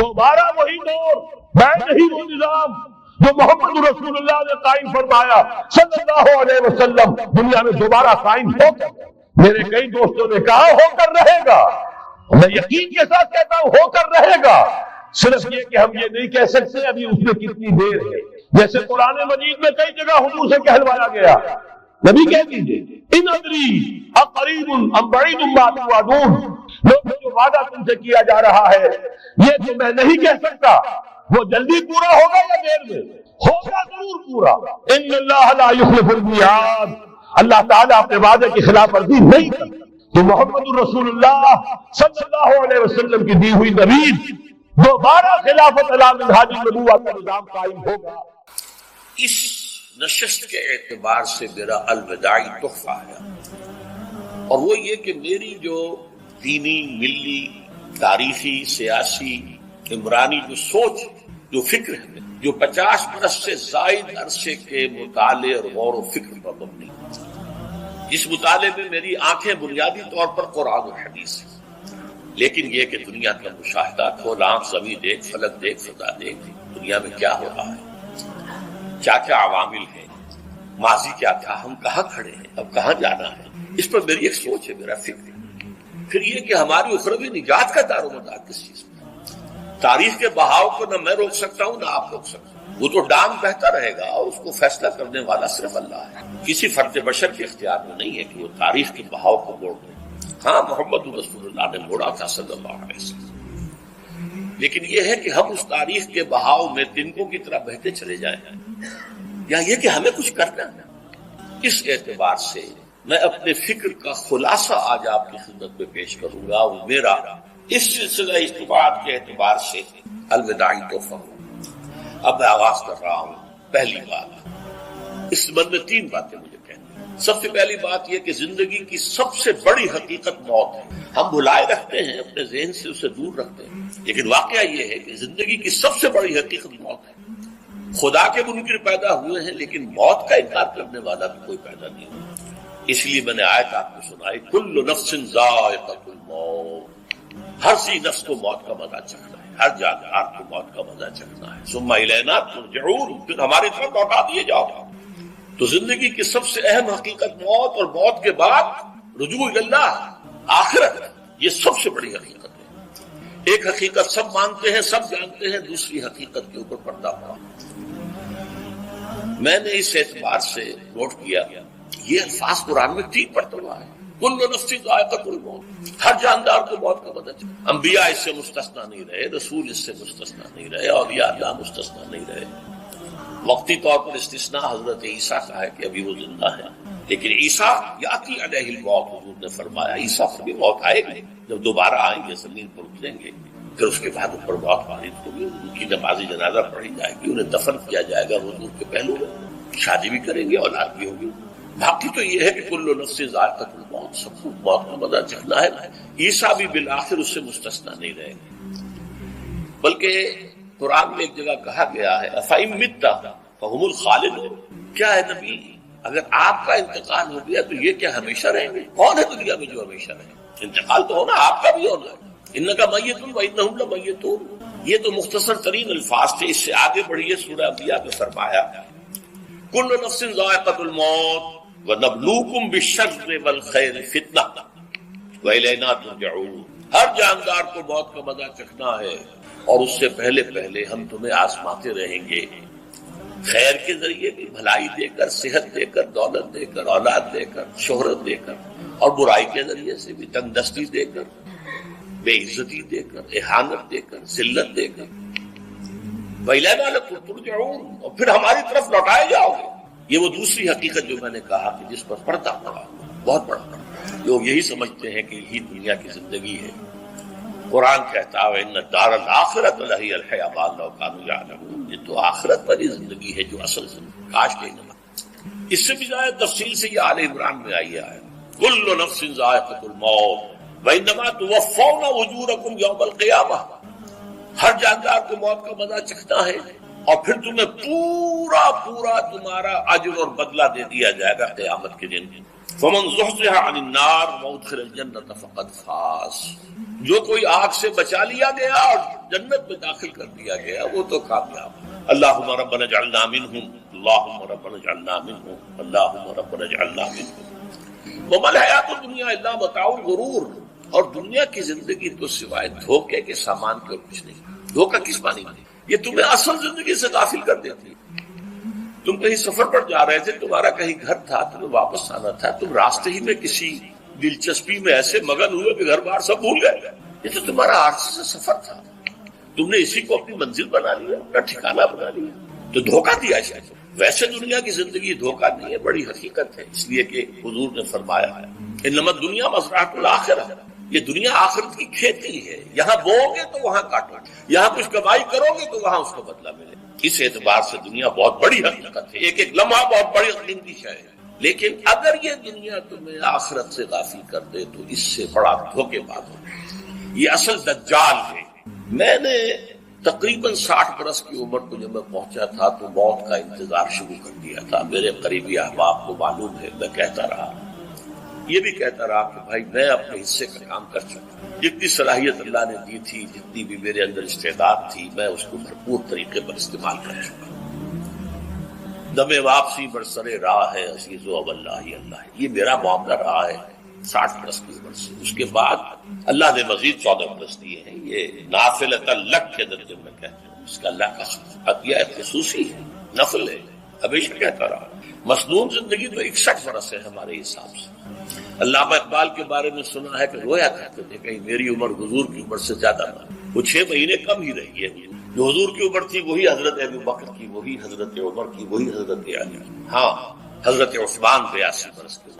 دوبارہ وہی دور، بعد ہی وہ نظام جو محمد رسول اللہ نے قائم فرمایا صلی اللہ علیہ وسلم، دنیا میں دوبارہ قائم ہو کر، میرے کئی دوستوں نے کہا ہو کر رہے گا، میں یقین کے ساتھ کہتا ہوں ہو کر رہے گا، صرف یہ کہ ہم یہ نہیں کہہ سکتے ابھی اس میں کتنی دیر ہے۔ جیسے قرآن مجید میں کئی جگہ حضور سے کہلوایا گیا، نبی کہہ دیجئے ان ادری اقریب ام بعید ما توعدون، لوگ جو وعدہ تم سے کیا جا رہا ہے یہ تو میں نہیں کہہ سکتا، وہ جلدی پورا ہوگا یا دیر میں ہوگا، ضرور پورا۔ ان اللہ لا یخلف المیعاد، اللہ تعالیٰ اپنے وعدے کی خلاف ورزی نہیں کرتا۔ تو محمد رسول اللہ صلی اللہ علیہ وسلم کی دی ہوئی نوید، دوبارہ خلافت علی منہاج النبوہ کا نظام قائم ہوگا۔ اس نشست کے اعتبار سے میرا الوداعی تحفہ ہے، اور وہ یہ کہ میری جو دینی، ملی، تاریخی، سیاسی، عمرانی جو سوچ جو فکر ہے جو 50 برس سے زائد عرصے کے مطالعے اور غور و فکر پر مبنی، جس مطالعے میں میری آنکھیں بنیادی طور پر قرآن و حدیث ہیں، لیکن یہ کہ دنیا کا مشاہدہ، کھول آنکھ، زمین دیکھ، فلک دیکھ، فضا دیکھ، دنیا میں کیا ہو رہا ہے، کیا کیا عوامل ہیں، ماضی کیا تھا، ہم کہاں کھڑے ہیں، اب کہاں جانا ہے، اس پر میری ایک سوچ ہے، میرا فکر ہے۔ پھر یہ کہ ہماری اخروی نجات کا دار و مدار کس چیز میں، تاریخ کے بہاؤ کو نہ میں روک سکتا ہوں نہ آپ روک سکتے ہیں، وہ تو ڈانگ بہتا رہے گا اور اس کو فیصلہ کرنے والا صرف اللہ ہے، کسی فرد بشر کے اختیار میں نہیں ہے کہ وہ تاریخ کے بہاؤ کو موڑ دے۔ ہاں، محمد رسول اللہ نے موڑا تھا صلی اللہ علیہ وسلم، لیکن یہ ہے کہ ہم اس تاریخ کے بہاؤ میں تنکوں کی طرح بہتے چلے جائیں، یا یہ کہ ہمیں کچھ کرنا ہے۔ اس اعتبار سے میں اپنے فکر کا خلاصہ آج آپ کی خدمت میں پیش کروں گا، وہ میرا اس سلسلہ اجتماعات کے اعتبار سے الوداعی تحفہ ہو۔ اب میں آغاز کر رہا ہوں۔ پہلی بات، اس سبب میں 3 باتیں مجھے کہنی ہیں۔ سب سے پہلی بات یہ کہ زندگی کی سب سے بڑی حقیقت موت ہے۔ ہم بھلائے رکھتے ہیں، اپنے ذہن سے اسے دور رکھتے ہیں، لیکن واقعہ یہ ہے کہ زندگی کی سب سے بڑی حقیقت موت ہے۔ خدا کے منکر پیدا ہوئے ہیں، لیکن موت کا انکار کرنے والا بھی کوئی پیدا نہیں ہوا۔ اس لیے میں نے آیت آپ کو سنائی، کل نفس ذائقۃ الموت، ہر سی نفس کو موت کا مزہ چکھنا ہے، ہر جاندار کو موت کا مزہ چکھنا ہے۔ ثم الینا ترجعون، پھر ہماری طرف لوٹا دیے جاؤ۔ تو زندگی کی سب سے اہم حقیقت موت، اور موت کے بعد رجوع اللہ، آخرت، یہ سب سے بڑی حقیقت ہے۔ ایک حقیقت سب مانتے ہیں، سب جانتے ہیں، دوسری حقیقت کے اوپر پردہ پڑا۔ میں نے اس اعتبار سے نوٹ کیا، یہ الفاظ قرآن میں 3 مرتبہ ہے، کل نفس ذائقۃ الموت، ہر جاندار کو موت کا مزہ چکھنا۔ انبیاء اس سے مستثنا نہیں رہے، رسول اس سے مستثنا نہیں رہے، اولیاء اللہ مستثنا نہیں رہے۔ وقتی طور پر استثناء حضرت عیسیٰ کا ہے کہ ابھی وہ زندہ ہے، لیکن عیسیٰ یاتی علیہ الموت، حضور نے فرمایا عیسیٰ پر بھی موت آئے گی، جب دوبارہ آئیں گے زمین پر اتریں گے، پھر اس کے بعد اوپر موت وارد ہوگی، ان کی نماز جنازہ پڑھی جائے گی، انہیں دفن کیا جائے گا حضور کے پہلو میں، شادی بھی کریں گے، اولاد بھی ہوگی۔ باقی تو یہ ہے کہ کل نفس ذائقۃ الموت، سب کو موت کا مزہ چکھنا ہے۔ عیسیٰ بھی بالآخر اس سے مستثنا نہیں رہے گے، بلکہ قرآن میں ایک جگہ کہا گیا ہے افإن مت فهم الخالدون، کیا ہے نبی اگر آپ کا انتقال ہو گیا تو یہ کیا ہمیشہ رہیں گے؟ کون ہے دنیا میں جو ہمیشہ رہے؟ انتقال تو ہونا، آپ کا بھی ہونا ہے۔ انک میت وانہم لمیتون، یہ تو مختصر ترین الفاظ تھے۔ اس سے آگے بڑھیے، سورہ انبیاء میں فرمایا کل نفس ذائقۃ الموت وَنَبْلُوكُمْ بِالشَّرِّ وَالْخَيْرِ فِتْنَةً وَإِلَيْنَا تُرْجَعُونَ، ہر جاندار کو موت کا مزہ چکھنا ہے، اور اس سے پہلے پہلے ہم تمہیں آزماتے رہیں گے، خیر کے ذریعے بھی، بھلائی دے کر، صحت دے کر، دولت دے کر، اولاد دے کر، شہرت دے کر، اور برائی کے ذریعے سے بھی، تنگ دستی دے کر، بے عزتی دے کر، اہانت دے کر، ذلت دے کر، وَإِلَيْنَا تُرْجَعُونَ، اور پھر ہماری طرف لوٹائے جاؤ گے۔ یہ وہ دوسری حقیقت جو میں نے کہا کہ جس پر پردہ پڑا، بہت بڑا پردہ۔ لوگ یہی سمجھتے ہیں کہ یہی دنیا کی زندگی ہے۔ قرآن کہتا ہے ان الدار الآخرۃ لہی الحیوان لو کانوا یعلمون، یہ تو آخرت والی زندگی ہے جو اصل زندگی، کاش کہ نہ۔ اس سے بھی زیادہ تفصیل سے یہ آل عمران میں آئی ہے، کل نفس ذائقۃ الموت وانما توفون اجورکم یوم القیامہ، ہر جاندار کو موت کا مزہ چکھنا ہے، اور پھر تمہیں پورا تمہارا اجر اور بدلہ دے دیا جائے گا قیامت کے دن۔ فمن زحزح عن النار وادخل الجنۃ فقد فاز، جو کوئی آگ سے بچا لیا گیا اور جنت میں داخل کر دیا گیا وہ تو کامیاب۔ اللہم ربنا اجعلنا منہم، اللہم ربنا اجعلنا منہم، اللہم ربنا اجعلنا منہم۔ وما الحیات الدنیا الا متاع الغرور، اور دنیا کی زندگی تو سوائے دھوکے کے سامان کے اور کچھ نہیں۔ دھوکہ کس معنی میں؟ یہ تمہیں اصل زندگی سے غافل کر دیتی۔ تم کہیں سفر پر جا رہے تھے، تمہارا کہیں گھر تھا، تمہیں واپس آنا تھا، تم راستے ہی میں کسی دلچسپی میں ایسے مگن ہوئے کہ گھر بار سب بھول گئے۔ یہ تو تمہارا عارضی سے سفر تھا، تم نے اسی کو اپنی منزل بنا لیا، اپنا ٹھکانہ بنا لیا، تو دھوکہ دیا شاید۔ ویسے دنیا کی زندگی دھوکہ نہیں ہے، بڑی حقیقت ہے، اس لیے کہ حضور نے فرمایا ہے انما الدنیا مزرعۃ الآخرہ، یہ دنیا آخرت کی کھیتی ہے، یہاں بو گے تو وہاں کاٹو، یہاں کچھ کمائی کرو گے تو وہاں اس کا بدلہ ملے۔ اس اعتبار سے دنیا بہت بڑی حقیقت ہے، ایک ایک لمحہ بہت بڑی قیمتی شے ہے، لیکن اگر یہ دنیا تمہیں آخرت سے غافل کر دے تو اس سے بڑا دھوکے باز ہو، یہ اصل دجال ہے۔ میں نے تقریباً 60 برس کی عمر کو جب میں پہنچا تھا تو موت کا انتظار شروع کر دیا تھا. میرے قریبی احباب کو معلوم ہے میں کہتا رہا, یہ بھی کہتا رہا کہ بھائی میں اپنے حصے کا کام کر چکا. جتنی صلاحیت اللہ نے دی تھی, جتنی بھی میرے اندر استعداد تھی, میں اس کو بھرپور طریقے پر استعمال کر چکا. دم واپسی برسر راہ ہے عزیز و اللہ اللہ, یہ میرا معاملہ رہا ہے 60 برس کی عمر سے. اس کے بعد اللہ نے مزید 14 برس دیے ہیں. یہ نافلۃ لک کے درجے میں کہتے ہیں, اس کا اللہ کا عطیہ خصوصی ہے, نفل ہے. ہمیشہ کہتا رہا مصنون زندگی تو 61 برس ہے ہمارے حساب سے. علامہ اقبال کے بارے میں سنا ہے کہ رویا کرتے تھے کہیں میری عمر حضور کی عمر سے زیادہ نہ, وہ 6 مہینے کم ہی رہی ہے. جو حضور کی عمر تھی وہی حضرت ابو بکر کی, وہی حضرت عمر کی, وہی حضرت علی, ہاں حضرت عثمان 82 برس کے.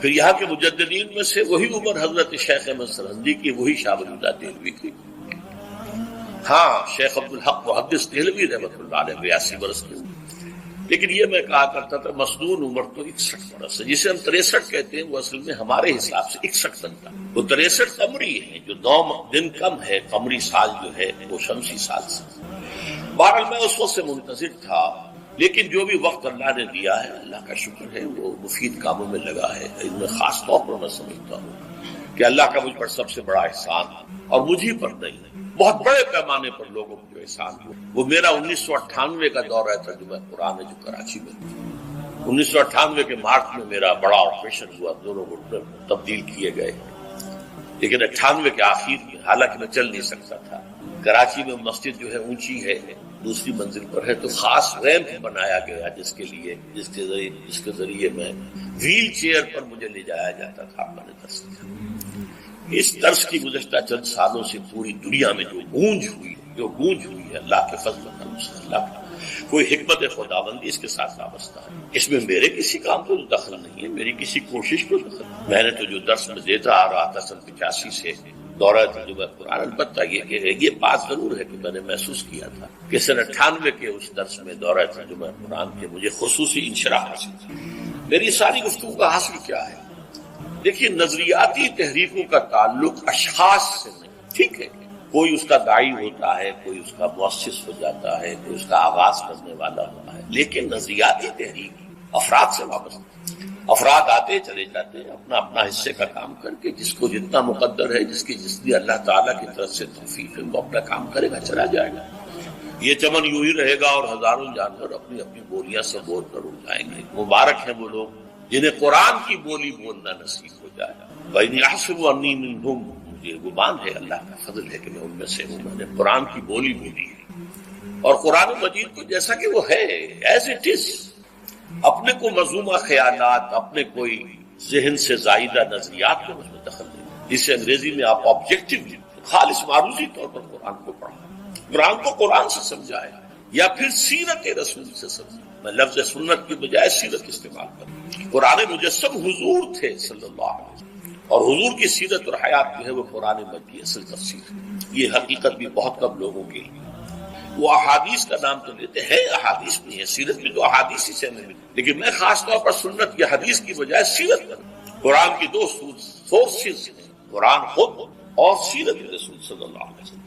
پھر یہاں کے مجددین میں سے وہی عمر حضرت شیخ احمد سرہندی کی, وہی شاہ ولی اللہ دہلوی کی, ہاں شیخ عبدالحق محدث دہلوی رحمۃ اللہ علیہ 82 برس کی. لیکن یہ میں کہا کرتا تھا مصنون عمر تو 61 برس ہے, جسے ہم 63 کہتے ہیں وہ اصل میں ہمارے حساب سے 61 بنتا ہے. وہ 63 قمری ہے, جو 9 دن کم ہے. قمری سال جو ہے وہ شمسی سال سے. بہرحال میں اس وقت سے منتظر تھا, لیکن جو بھی وقت اللہ نے دیا ہے اللہ کا شکر ہے, وہ مفید کاموں میں لگا ہے. ان میں خاص طور پر میں سمجھتا ہوں کہ اللہ کا مجھ پر سب سے بڑا احسان, اور مجھے پر نہیں, بہت بڑے پیمانے پر لوگوں کو جو احسان ہوا, وہ میرا 1998 کا دورہ ترجمہ قرآن ہے جو کراچی میں. 1998 کے مارچ میں میرا بڑا آپریشن ہوا, دونوں گھٹنے تبدیل کیے گئے. لیکن 98 کے آخر میں, حالانکہ میں چل نہیں سکتا تھا, کراچی میں مسجد جو ہے اونچی ہے, دوسری منزل پر ہے, تو خاص ریمپ بنایا گیا جس کے ذریعے میں ویل چیئر پر مجھے لے جایا جاتا تھا. میں نے درس دیا. اس درس کی گزشتہ چند سالوں سے پوری دنیا میں جو گونج ہوئی ہے اللہ کے فضل و کرم سے, اللہ کا کوئی حکمت خداوندی اس کے ساتھ وابستہ ہے. اس میں میرے کسی کام کو دخل نہیں ہے, میری کسی کوشش کو دخل نہیں. میں نے تو جو درس میں دیتا آ رہا تھا 85 سے دورہ ترجمہ قرآن, البتہ یہ بات ضرور ہے کہ میں نے محسوس کیا تھا کہ سن 98 کے اس درس میں دورہ ترجمہ قرآن کے مجھے خصوصی انشراح حاصل تھی. میری ساری گفتگو کا حاصل کیا ہے؟ دیکھیے, نظریاتی تحریکوں کا تعلق اشخاص سے نہیں. ٹھیک ہے, کوئی اس کا داعی ہوتا ہے, کوئی اس کا مؤسس ہو جاتا ہے, کوئی اس کا آغاز کرنے والا ہوتا ہے, لیکن نظریاتی تحریک افراد سے وابستہ. افراد آتے چلے جاتے ہیں اپنا اپنا حصے کا کام کر کے, جس کو جتنا مقدر ہے, جس کی اللہ تعالیٰ کی طرف سے توفیق ہے, وہ اپنا کام کرے گا, چلا جائے گا. یہ چمن یوں ہی رہے گا اور ہزاروں جانور اپنی اپنی بولیاں سے بول کر اڑ جائیں گے. مبارک ہیں وہ لوگ جنہیں قرآن کی بولی بولنا نصیب ہو جائے گا. وَإِنِّي أَحْسَبُ أَنِّي مِنْهُمْ, مجھے گمان ہے, اللہ کا فضل ہے کہ میں ان میں سے ہوں. میں نے قرآن کی بولی بولی ہے, اور قرآن مجید کو جیسا کہ وہ ہے ایز اٹ از, اپنے کو مذمومہ خیالات, اپنے کوئی ذہن سے زائدہ نظریات کو اس میں دخل نہیں. جسے انگریزی میں آپ آبجیکٹو, خالص معروضی طور پر قرآن کو پڑھا, قرآن کو قرآن سے سمجھائے, یا پھر سیرت رسول سے سمجھائے. میں لفظ سنت کی بجائے سیرت استعمال کروں. قرآن مجسم حضور تھے صلی اللہ علیہ وسلم, اور حضور کی سیرت اور حیات جو ہے وہ قرآن مجید کی اصل تفسیر ہے. یہ حقیقت بھی بہت کم لوگوں کی. وہ احادیث کا نام تو لیتے ہیں, احادیث نہیں ہے, سیرت بھی تو احادیث ہی سے ملی, لیکن میں خاص طور پر سنت یا حدیث کی بجائے سیرت کروں. قرآن کی 2 سورسز ہیں, قرآن خود اور سیرت رسول صلی اللہ علیہ وسلم.